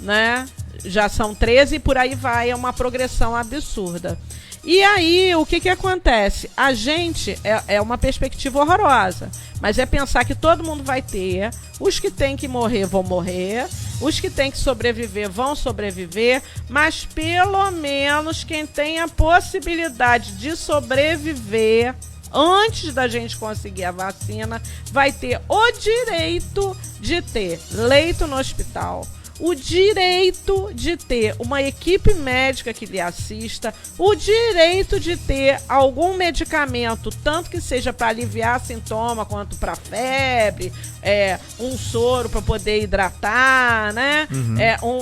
né? Já são 13 e por aí vai, é uma progressão absurda. E aí, o que acontece? A gente, é uma perspectiva horrorosa, mas é pensar que todo mundo vai ter, os que têm que morrer vão morrer, Os que têm que sobreviver vão sobreviver, mas pelo menos quem tem a possibilidade de sobreviver antes da gente conseguir a vacina vai ter o direito de ter leito no hospital, o direito de ter uma equipe médica que lhe assista, o direito de ter algum medicamento, tanto que seja para aliviar sintoma quanto para febre, um soro para poder hidratar, né?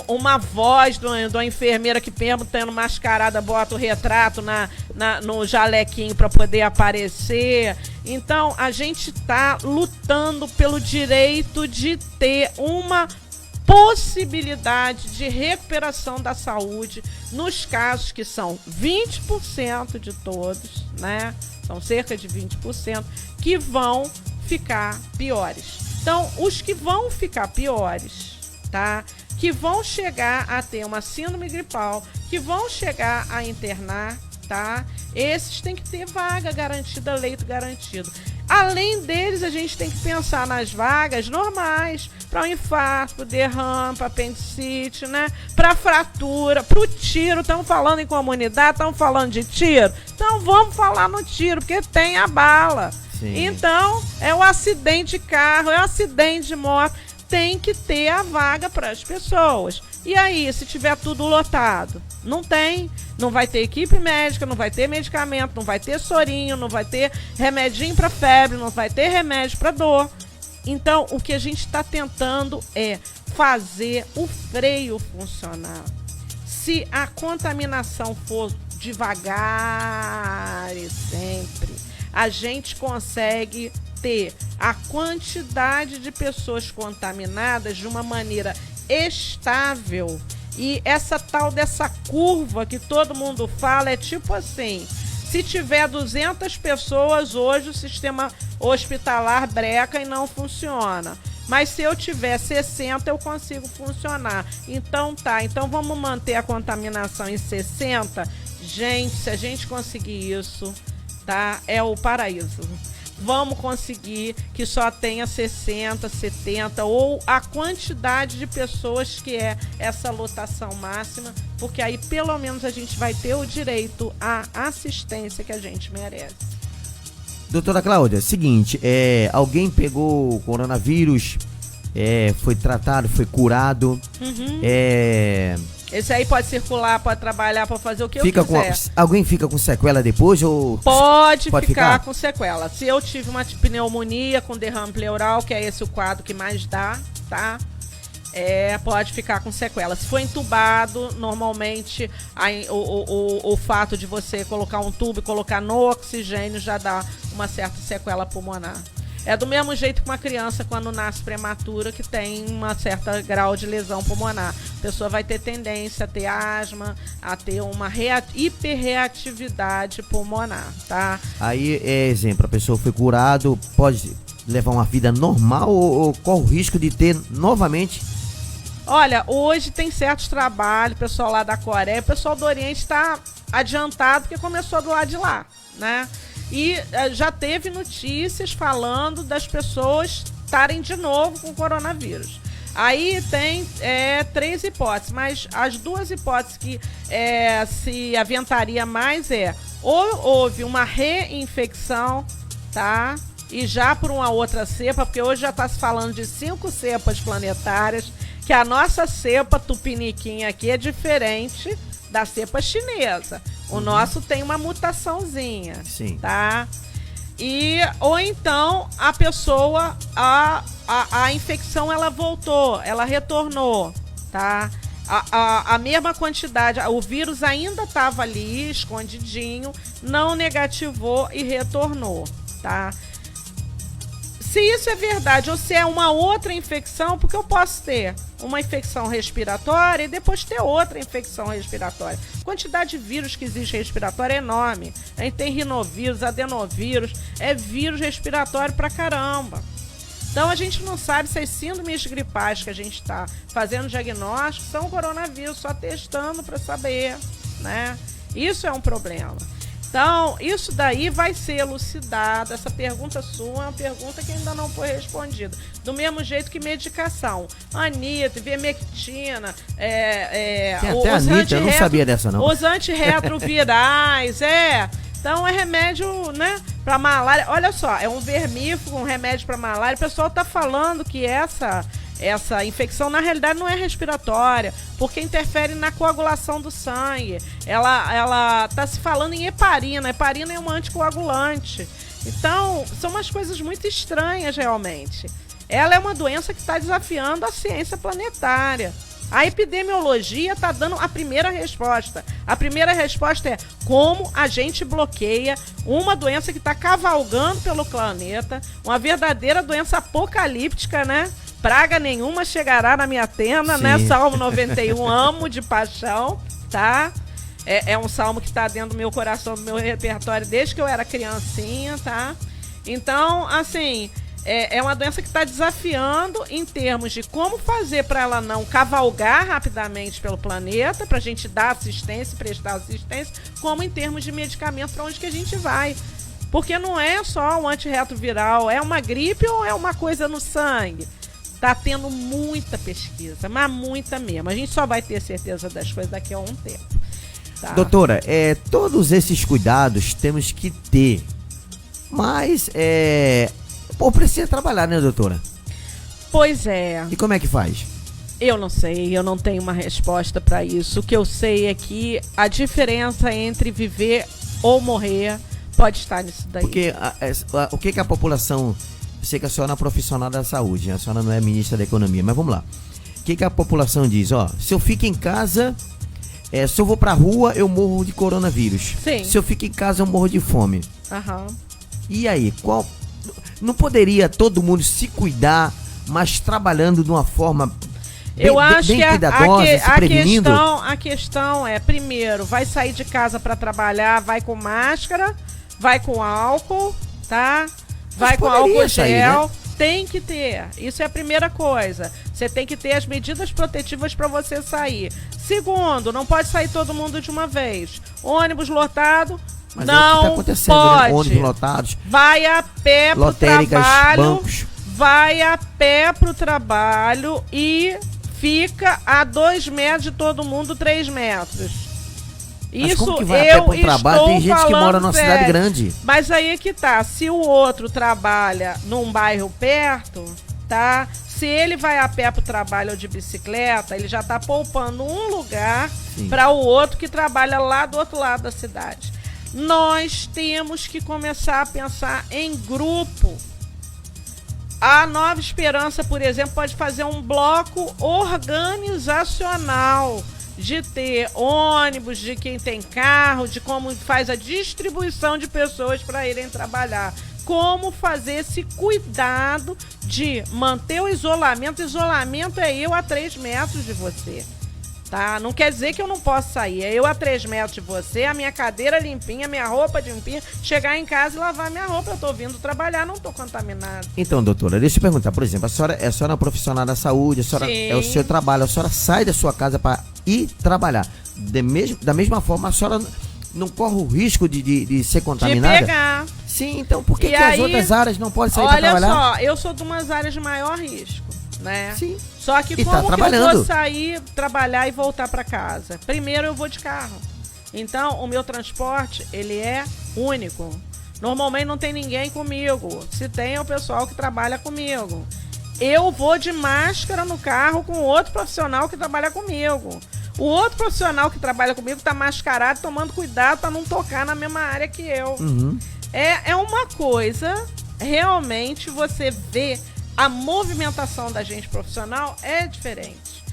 Uma voz de uma enfermeira que mesmo tendo mascarada bota o retrato no jalequinho para poder aparecer. Então a gente está lutando pelo direito de ter uma possibilidade de recuperação da saúde nos casos que são 20% de todos, né? São cerca de 20% que vão ficar piores. Então, os que vão ficar piores, tá? Que vão chegar a ter uma síndrome gripal, que vão chegar a internar, tá? Esses têm que ter vaga garantida, leito garantido. Além deles, a gente tem que pensar nas vagas normais, para o infarto, para o derrame, para apendicite, né? Para fratura, para o tiro. Estamos falando em comunidade, estamos falando de tiro. Então vamos falar no tiro, porque tem a bala. Sim. Então, é o acidente de carro, é o acidente de moto. Tem que ter a vaga para as pessoas. E aí, se tiver tudo lotado? Não tem. Não vai ter equipe médica, não vai ter medicamento, não vai ter sorinho, não vai ter remedinho para febre, não vai ter remédio para dor. Então, o que a gente está tentando é fazer o freio funcionar. Se a contaminação for devagar e sempre, a gente consegue ter a quantidade de pessoas contaminadas de uma maneira estável. E essa tal dessa curva que todo mundo fala é tipo assim: se tiver 200 pessoas hoje, o sistema hospitalar breca e não funciona. Mas se eu tiver 60, eu consigo funcionar. Então tá, então vamos manter a contaminação em 60. Gente, se a gente conseguir isso, tá? É o paraíso. Vamos conseguir que só tenha 60, 70 ou a quantidade de pessoas que é essa lotação máxima, porque aí pelo menos a gente vai ter o direito à assistência que a gente merece. Doutora Cláudia, seguinte, alguém pegou o coronavírus, foi tratado, foi curado, Esse aí pode circular, pode trabalhar, pode fazer o que eu quiser. Alguém fica com sequela depois? Ou pode ficar com sequela. Se eu tive uma pneumonia com derrame pleural, que é esse o quadro que mais dá, tá? Pode ficar com sequela. Se for entubado, normalmente o fato de você colocar um tubo e colocar no oxigênio já dá uma certa sequela pulmonar. É do mesmo jeito que uma criança quando nasce prematura que tem um certo grau de lesão pulmonar. A pessoa vai ter tendência a ter asma, a ter uma hiperreatividade pulmonar, tá? Aí, exemplo, a pessoa foi curado, pode levar uma vida normal ou corre o risco de ter novamente? Olha, hoje tem certos trabalhos, o pessoal lá da Coreia, o pessoal do Oriente está adiantado porque começou do lado de lá, né? E já teve notícias falando das pessoas estarem de novo com coronavírus. Aí tem 3 hipóteses, mas as 2 hipóteses que se aventaria mais ou houve uma reinfecção, tá? E já por uma outra cepa, porque hoje já está se falando de 5 cepas planetárias, que a nossa cepa tupiniquim aqui é diferente da cepa chinesa. O nosso tem uma mutaçãozinha. Sim. Tá? Ou então a pessoa, a infecção ela voltou, ela retornou, tá? A mesma quantidade, o vírus ainda estava ali, escondidinho, não negativou e retornou, tá? Se isso é verdade ou se é uma outra infecção, porque eu posso ter uma infecção respiratória e depois ter outra infecção respiratória. A quantidade de vírus que existe respiratório é enorme. A gente tem rinovírus, adenovírus, é vírus respiratório pra caramba. Então a gente não sabe se as síndromes gripais que a gente está fazendo diagnóstico são coronavírus, só testando para saber, né? Isso é um problema. Então, isso daí vai ser elucidado. Essa pergunta sua é uma pergunta que ainda não foi respondida. Do mesmo jeito que medicação. Anita, ivermectina, Tem até a Anitta, eu não sabia dessa não. Os antirretrovirais, Então é remédio, né, pra malária. Olha só, é um vermífugo, um remédio pra malária. O pessoal tá falando que essa infecção, na realidade, não é respiratória, porque interfere na coagulação do sangue. Ela tá se falando em heparina. Heparina é um anticoagulante. Então, são umas coisas muito estranhas, realmente. Ela é uma doença que está desafiando a ciência planetária. A epidemiologia está dando a primeira resposta. A primeira resposta é como a gente bloqueia uma doença que está cavalgando pelo planeta, uma verdadeira doença apocalíptica, né? Praga nenhuma chegará na minha tenda, Sim. né? Salmo 91, amo de paixão, tá? É um salmo que está dentro do meu coração, do meu repertório, desde que eu era criancinha, tá? Então, assim, é uma doença que está desafiando em termos de como fazer para ela não cavalgar rapidamente pelo planeta, para a gente dar assistência, prestar assistência, como em termos de medicamento para onde que a gente vai. Porque não é só um antirretroviral, é uma gripe ou é uma coisa no sangue. Tá tendo muita pesquisa, mas muita mesmo. A gente só vai ter certeza das coisas daqui a um tempo. Tá? Doutora, todos esses cuidados temos que ter, mas precisa trabalhar, né, doutora? Pois é. E como é que faz? Eu não sei, eu não tenho uma resposta para isso. O que eu sei é que a diferença entre viver ou morrer pode estar nisso daí. Porque o que a população... Eu sei que a senhora é profissional da saúde, a senhora não é ministra da economia, mas vamos lá. O que a população diz? Ó, se eu fico em casa, se eu vou pra rua, eu morro de coronavírus. Sim. Se eu fico em casa, eu morro de fome. Aham. E aí, não poderia todo mundo se cuidar, mas trabalhando de uma forma Eu acho bem que cuidadosa, se prevenindo? a questão é, primeiro, vai sair de casa para trabalhar, vai com máscara, vai com álcool, tá? Vai com álcool gel, né? Tem que ter. Isso é a primeira coisa. Você tem que ter as medidas protetivas para você sair. Segundo, não pode sair todo mundo de uma vez. Ônibus lotado, mas não é o que tá acontecendo, pode. Né? Ônibus lotados. Vai a pé pro lotéricas, trabalho. bancos. Vai a pé pro trabalho e fica a 2 metros de todo mundo, 3 metros. Mas Isso como que vai a pé pro trabalho? Tem gente que mora numa sério. cidade grande. Mas aí é que tá. Se o outro trabalha num bairro perto, tá? Se ele vai a pé pro trabalho ou de bicicleta, ele já tá poupando um lugar para o outro que trabalha lá do outro lado da cidade. Nós temos que começar a pensar em grupo. A Nova Esperança, por exemplo, pode fazer um bloco organizacional de ter ônibus, de quem tem carro, de como faz a distribuição de pessoas para irem trabalhar. Como fazer esse cuidado de manter o isolamento. Isolamento é eu a 3 metros de você. Tá? Não quer dizer que eu não posso sair. É eu a 3 metros de você, a minha cadeira limpinha, a minha roupa limpinha, chegar em casa e lavar minha roupa. Eu tô vindo trabalhar, não tô contaminado. Então, doutora, deixa eu perguntar, por exemplo, a senhora é uma profissional da saúde, a senhora Sim. é o seu trabalho, a senhora sai da sua casa para ir trabalhar. Da mesma forma, a senhora não corre o risco de ser contaminada? De pegar. Sim, então por que E as aí, outras áreas não podem sair para trabalhar? Olha só, eu sou de umas áreas de maior risco, né? Sim. Só que E como tá que trabalhando. eu vou sair, trabalhar e voltar para casa? Primeiro eu vou de carro. Então, o meu transporte, ele é único. Normalmente não tem ninguém comigo. Se tem, é o pessoal que trabalha comigo. Eu vou de máscara no carro com outro profissional que trabalha comigo. O outro profissional que trabalha comigo tá mascarado, tomando cuidado para não tocar na mesma área que eu. Uhum. É uma coisa, realmente, você vê a movimentação da gente profissional é diferente.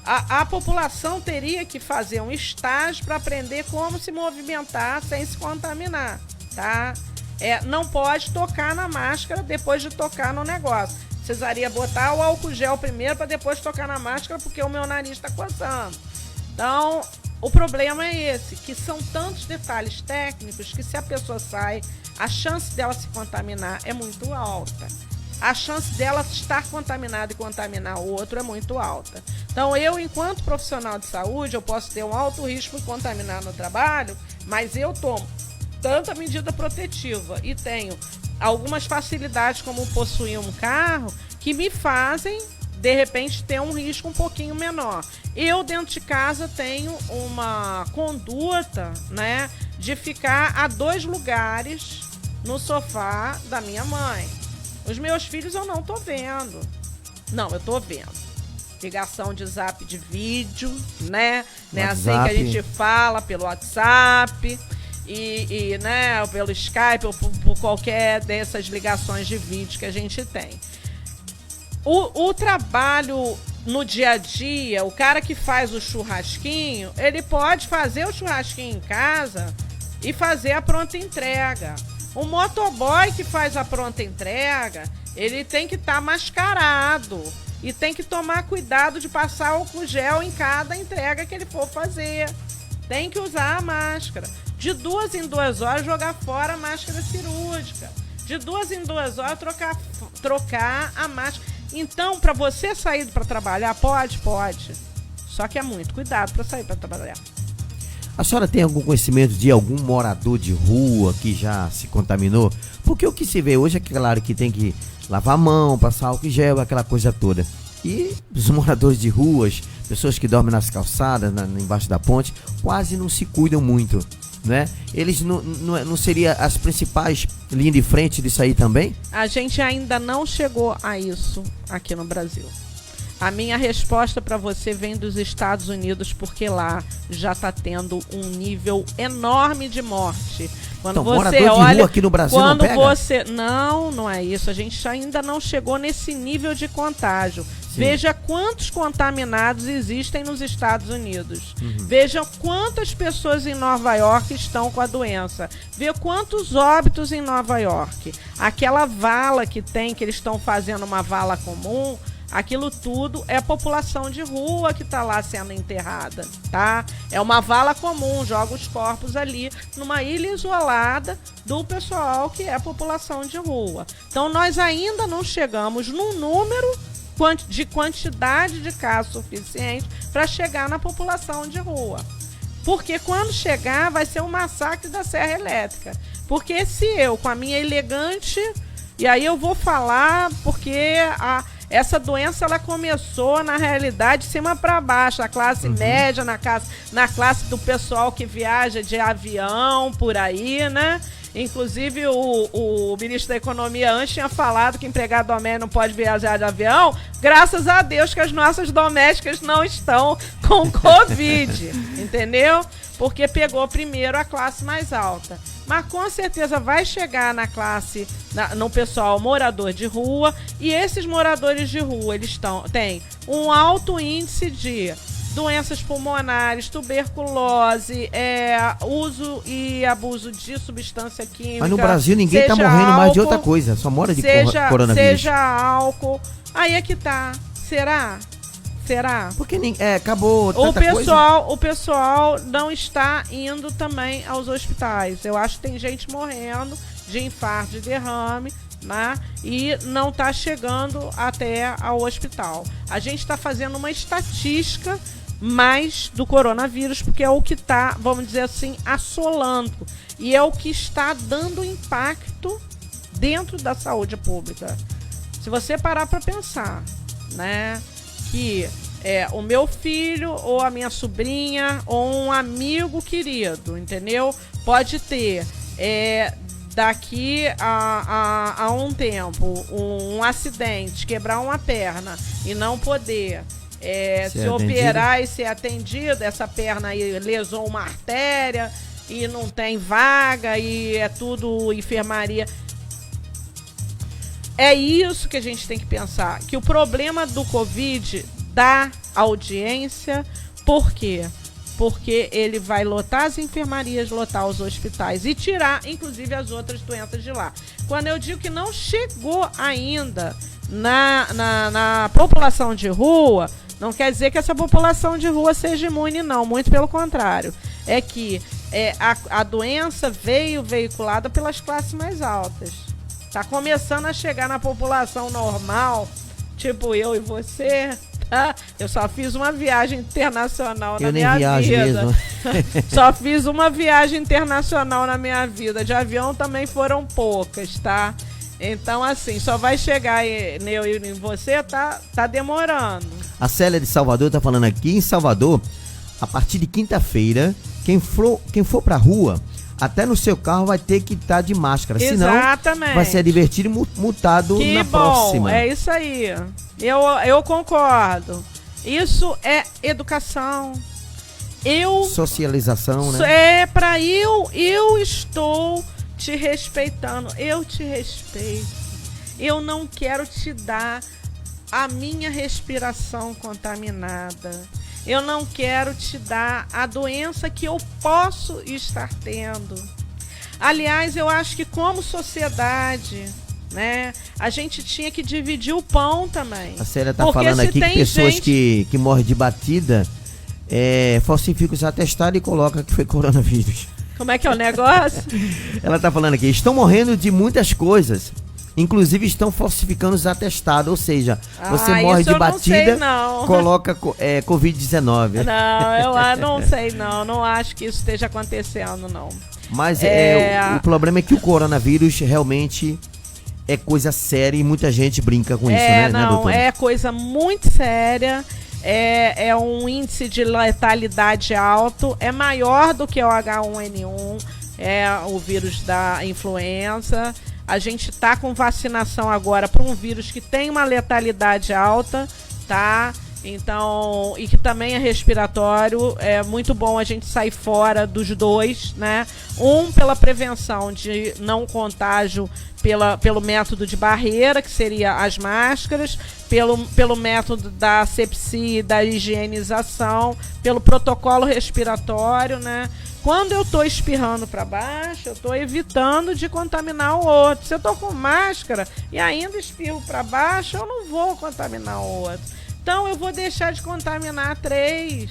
A população teria que fazer um estágio para aprender como se movimentar sem se contaminar, tá? Não pode tocar na máscara depois de tocar no negócio. Precisaria botar o álcool gel primeiro para depois tocar na máscara, porque o meu nariz está coçando. Então, o problema é esse, que são tantos detalhes técnicos que se a pessoa sai, a chance dela se contaminar é muito alta. A chance dela estar contaminada e contaminar o outro é muito alta. Então, eu, enquanto profissional de saúde, eu posso ter um alto risco de contaminar no trabalho, mas eu tomo tanta medida protetiva e tenho algumas facilidades, como possuir um carro, que me fazem, de repente, ter um risco um pouquinho menor. Eu, dentro de casa, tenho uma conduta, né, de ficar a 2 lugares no sofá da minha mãe. Os meus filhos eu não tô vendo. Não, eu tô vendo. Ligação de zap de vídeo, né? Né, assim que a gente fala pelo WhatsApp e né, pelo Skype ou por qualquer dessas ligações de vídeo que a gente tem. O trabalho no dia a dia, o cara que faz o churrasquinho, ele pode fazer o churrasquinho em casa e fazer a pronta entrega. O motoboy que faz a pronta entrega, ele tem que estar mascarado e tem que tomar cuidado de passar álcool gel em cada entrega que ele for fazer. Tem que usar a máscara. De 2 em 2 horas, jogar fora a máscara cirúrgica. De 2 em 2 horas, trocar a máscara. Então, para você sair para trabalhar, pode. Só que é muito cuidado para sair para trabalhar. A senhora tem algum conhecimento de algum morador de rua que já se contaminou? Porque o que se vê hoje é que, claro, que tem que lavar a mão, passar álcool em gel, aquela coisa toda. E os moradores de ruas, pessoas que dormem nas calçadas, embaixo da ponte, quase não se cuidam muito, né? Eles não seriam as principais linhas de frente disso aí também? A gente ainda não chegou a isso aqui no Brasil. A minha resposta para você vem dos Estados Unidos, porque lá já está tendo um nível enorme de morte. Quando então, você morador de olha, rua aqui no Brasil quando não pega? você não é isso. A gente ainda não chegou nesse nível de contágio. Sim. Veja quantos contaminados existem nos Estados Unidos. Veja quantas pessoas em Nova York estão com a doença. Veja quantos óbitos em Nova York. Aquela vala que eles estão fazendo uma vala comum. Aquilo tudo é a população de rua que está lá sendo enterrada, tá? É uma vala comum, joga os corpos ali numa ilha isolada do pessoal que é a população de rua. Então nós ainda não chegamos num número de quantidade de casos suficiente para chegar na população de rua. Porque quando chegar vai ser um massacre da Serra Elétrica. Porque se eu, com a minha elegante, e aí eu vou falar porque essa doença ela começou, na realidade, de cima para baixo, na classe média, na classe do pessoal que viaja de avião, por aí, né? Inclusive, o ministro da Economia antes tinha falado que empregado doméstico não pode viajar de avião. Graças a Deus que as nossas domésticas não estão com Covid, entendeu? Porque pegou primeiro a classe mais alta. Mas com certeza vai chegar na classe, no pessoal morador de rua. E esses moradores de rua, eles têm um alto índice de doenças pulmonares, tuberculose, uso e abuso de substância química. Mas no Brasil ninguém está morrendo mais de outra coisa, só mora de coronavírus. Seja álcool. Aí é que tá. Será? Porque acabou tanta coisa. O pessoal não está indo também aos hospitais. Eu acho que tem gente morrendo de infarto, de derrame, né? E não está chegando até ao hospital. A gente está fazendo uma estatística mais do coronavírus, porque é o que está, vamos dizer assim, assolando. E é o que está dando impacto dentro da saúde pública. Se você parar para pensar, né, que o meu filho ou a minha sobrinha ou um amigo querido, entendeu? Pode ter daqui a um tempo um acidente, quebrar uma perna e não poder se operar e ser atendido, essa perna aí lesou uma artéria e não tem vaga e é tudo enfermaria. É isso que a gente tem que pensar, que o problema do Covid dá audiência, por quê? Porque ele vai lotar as enfermarias, lotar os hospitais e tirar, inclusive, as outras doenças de lá. Quando eu digo que não chegou ainda na população de rua, não quer dizer que essa população de rua seja imune, não, muito pelo contrário. É que a doença veio veiculada pelas classes mais altas. Tá começando a chegar na população normal, tipo eu e você, Eu só fiz uma viagem internacional na Eu nem minha viajo vida. mesmo. Só fiz uma viagem internacional na minha vida. De avião também foram poucas, tá? Então, assim, só vai chegar em você, tá demorando. A Célia de Salvador tá falando aqui, em Salvador, a partir de quinta-feira, quem for pra rua, até no seu carro vai ter que estar de máscara. Exatamente. Senão vai ser advertido e multado Que na bom, próxima. é isso aí. Eu concordo. Isso é educação. Socialização, né? Eu estou te respeitando. Eu te respeito. Eu não quero te dar a minha respiração contaminada. Eu não quero te dar a doença que eu posso estar tendo. Aliás, eu acho que como sociedade, né, a gente tinha que dividir o pão também. A Célia tá falando aqui que pessoas que morrem de batida falsificam os atestados e colocam que foi coronavírus. Como é que é o negócio? Ela tá falando aqui, estão morrendo de muitas coisas. Inclusive estão falsificando os atestados, ou seja, você morre de batida, coloca Covid-19. Não, eu não sei não acho que isso esteja acontecendo não. Mas o problema é que o coronavírus realmente é coisa séria e muita gente brinca com isso, né, doutora? É coisa muito séria, é um índice de letalidade alto, é maior do que o H1N1, é o vírus da influenza. A gente tá com vacinação agora para um vírus que tem uma letalidade alta, tá? Então, e que também é respiratório. É muito bom a gente sair fora dos dois, né? Um, pela prevenção de não contágio pelo método de barreira, que seria as máscaras, pelo método da asepsia e da higienização, pelo protocolo respiratório, né? Quando eu tô espirrando para baixo, eu tô evitando de contaminar o outro. Se eu tô com máscara e ainda espirro para baixo, eu não vou contaminar o outro. Então eu vou deixar de contaminar 3.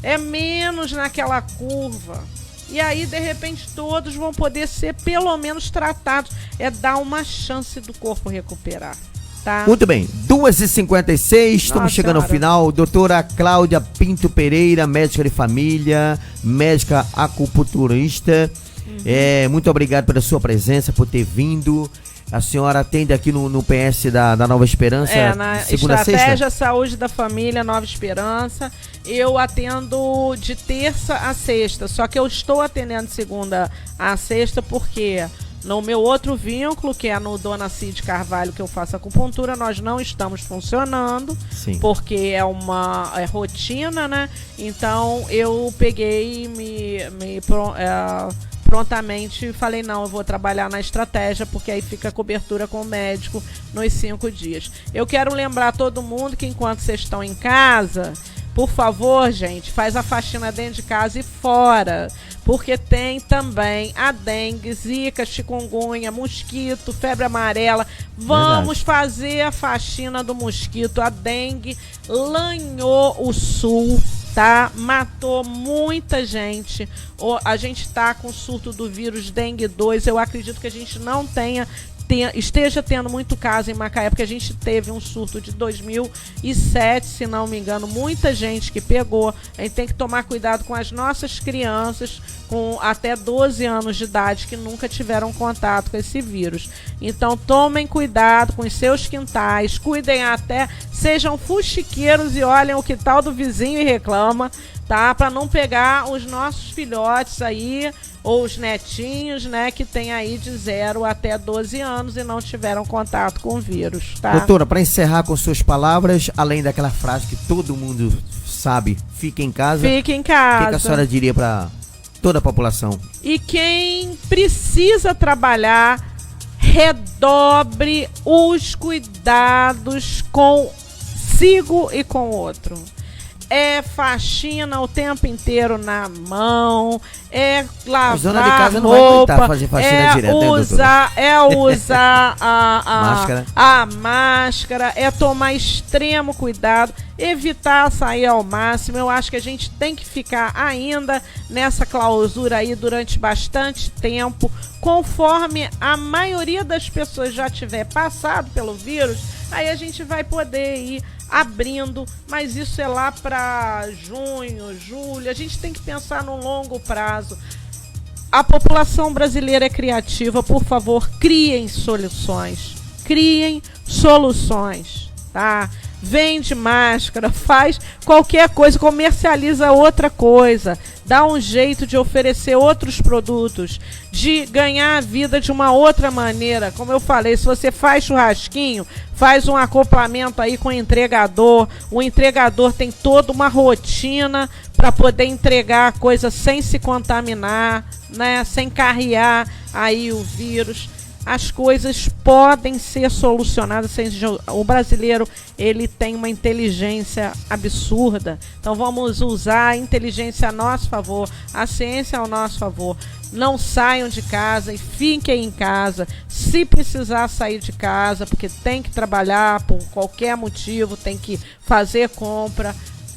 É menos naquela curva. E aí, de repente, todos vão poder ser pelo menos tratados. É dar uma chance do corpo recuperar. Tá? Muito bem, 2h56, estamos chegando ao final. Doutora Cláudia Pinto Pereira, médica de família, médica acupunturista. Muito obrigado pela sua presença, por ter vindo. A senhora atende aqui no PS da Nova Esperança, na segunda a sexta? Estratégia Saúde da Família Nova Esperança. Eu atendo de terça a sexta, só que eu estou atendendo de segunda a sexta porque no meu outro vínculo, que é no Dona Cid Carvalho, que eu faço acupuntura, nós não estamos funcionando. Sim. Porque é uma rotina, né? Então eu peguei e prontamente falei, não, eu vou trabalhar na estratégia, porque aí fica a cobertura com o médico nos 5 dias. Eu quero lembrar todo mundo que enquanto vocês estão em casa, por favor, gente, faz a faxina dentro de casa e fora, porque tem também a dengue, zika, chikungunya, mosquito, febre amarela. Vamos fazer a faxina do mosquito. A dengue lanhou o sul, tá? Matou muita gente. A gente tá com o surto do vírus dengue 2. Eu acredito que a gente não esteja tendo muito caso em Macaé, porque a gente teve um surto de 2007, se não me engano, muita gente que pegou. A gente tem que tomar cuidado com as nossas crianças com até 12 anos de idade que nunca tiveram contato com esse vírus. Então tomem cuidado com os seus quintais, cuidem até, sejam fuxiqueiros e olhem o quintal do vizinho e reclama, tá? Para não pegar os nossos filhotes aí, ou os netinhos, né, que tem aí de 0 até 12 anos e não tiveram contato com o vírus, tá? Doutora, para encerrar com suas palavras, além daquela frase que todo mundo sabe, fique em casa. Fique em casa. O que a senhora diria para toda a população? E quem precisa trabalhar, redobre os cuidados consigo e com o outro. É faxina o tempo inteiro na mão, é lavar a dona de casa roupa, não vai aguentar fazer faxina direto, usar máscara. A máscara, é tomar extremo cuidado, evitar sair ao máximo. Eu acho que a gente tem que ficar ainda nessa clausura aí durante bastante tempo, conforme a maioria das pessoas já tiver passado pelo vírus, aí a gente vai poder ir abrindo, mas isso é lá para junho, julho. A gente tem que pensar no longo prazo. A população brasileira é criativa, por favor, criem soluções, tá? Vende máscara, faz qualquer coisa, comercializa outra coisa, dá um jeito de oferecer outros produtos, de ganhar a vida de uma outra maneira. Como eu falei, se você faz churrasquinho, faz um acoplamento aí com o entregador tem toda uma rotina para poder entregar a coisa sem se contaminar, né? Sem carrear aí o vírus. As coisas podem ser solucionadas. O brasileiro, ele tem uma inteligência absurda. Então vamos usar a inteligência a nosso favor, a ciência ao nosso favor. Não saiam de casa e fiquem em casa. Se precisar sair de casa, porque tem que trabalhar por qualquer motivo, tem que fazer compra,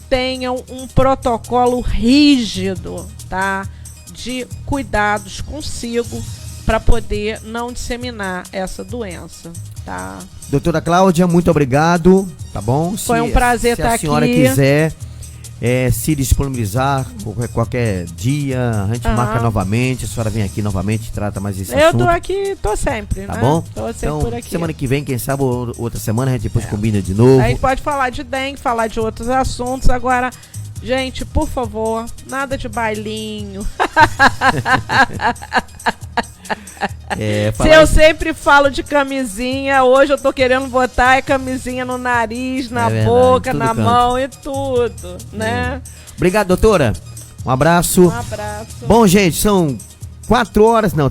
tenham um protocolo rígido, tá? De cuidados consigo, para poder não disseminar essa doença, tá? Doutora Cláudia, muito obrigado, tá bom? Foi um prazer estar aqui. Se a senhora quiser se disponibilizar qualquer dia, a gente marca novamente, a senhora vem aqui novamente e trata mais esse assunto. Eu tô aqui, tô sempre, tá né? Bom? Tô sempre então, por aqui. Semana que vem, quem sabe, outra semana, a gente depois combina de novo. A gente pode falar de dengue, falar de outros assuntos. Agora, gente, por favor, nada de bailinho. Se eu sempre falo de camisinha, hoje eu tô querendo botar camisinha no nariz, na boca, na mão e tudo, né? Obrigado, doutora. Um abraço. Um abraço. Bom, gente, são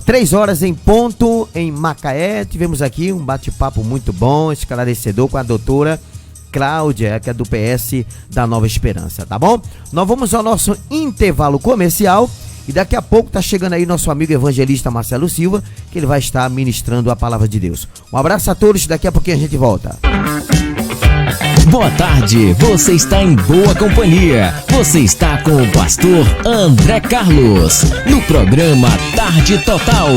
3 horas em ponto em Macaé. Tivemos aqui um bate-papo muito bom, esclarecedor com a doutora Cláudia, que é do PS da Nova Esperança, tá bom? Nós vamos ao nosso intervalo comercial. E daqui a pouco tá chegando aí nosso amigo evangelista Marcelo Silva, que ele vai estar ministrando a palavra de Deus. Um abraço a todos, daqui a pouquinho a gente volta. Boa tarde, você está em boa companhia. Você está com o pastor André Carlos, no programa Tarde Total.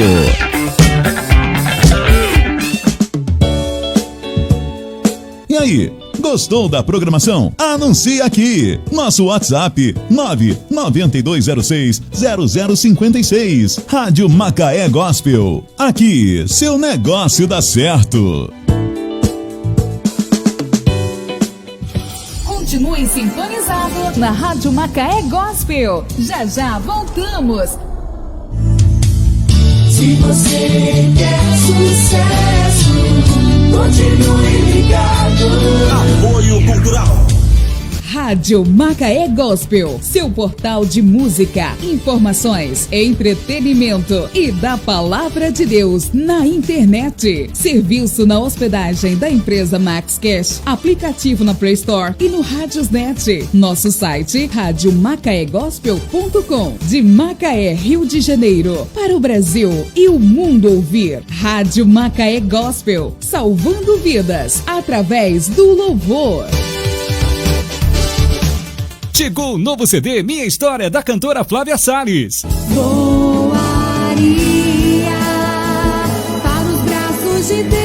E aí? Gostou da programação? Anuncia aqui. Nosso WhatsApp 992060056. Rádio Macaé Gospel. Aqui, seu negócio dá certo. Continue sintonizado na Rádio Macaé Gospel. Já já voltamos. Se você quer sucesso, continue ligado. Apoio Cultural. Rádio Macaé Gospel, seu portal de música, informações, entretenimento e da palavra de Deus na internet. Serviço na hospedagem da empresa Max Cash, aplicativo na Play Store e no Radiosnet. Nosso site radiomacaegospel.com. De Macaé, Rio de Janeiro, para o Brasil e o mundo ouvir. Rádio Macaé Gospel, salvando vidas através do louvor. Chegou o novo CD Minha História, da cantora Flávia Salles. Voaria para os braços de Deus.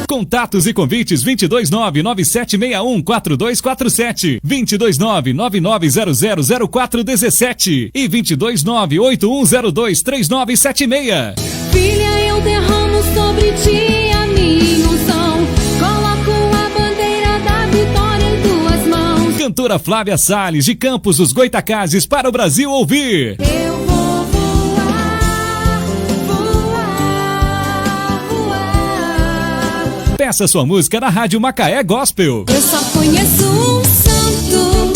Contatos e convites 22997614247, 22999000417 e 22981023976. Filha, eu derramo sobre ti a minha unção. Coloco a bandeira da vitória em tuas mãos. Cantora Flávia Salles, de Campos dos Goitacazes, para o Brasil ouvir. Eu vou voar, voar, voar. Peça sua música na Rádio Macaé Gospel. Eu só conheço um santo.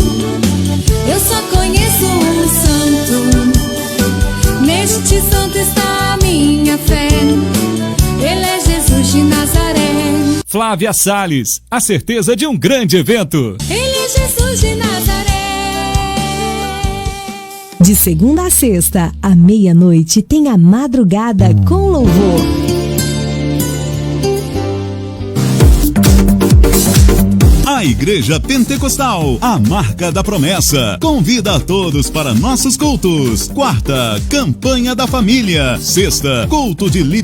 Eu só conheço um santo. Neste santo está a minha fé. Ele é Jesus de Nazaré. Flávia Salles, a certeza de um grande evento. Ele é Jesus de Nazaré. De segunda a sexta, à meia-noite, tem a madrugada com louvor. A Igreja Pentecostal, a marca da promessa, convida a todos para nossos cultos. Quarta, campanha da família. Sexta, culto de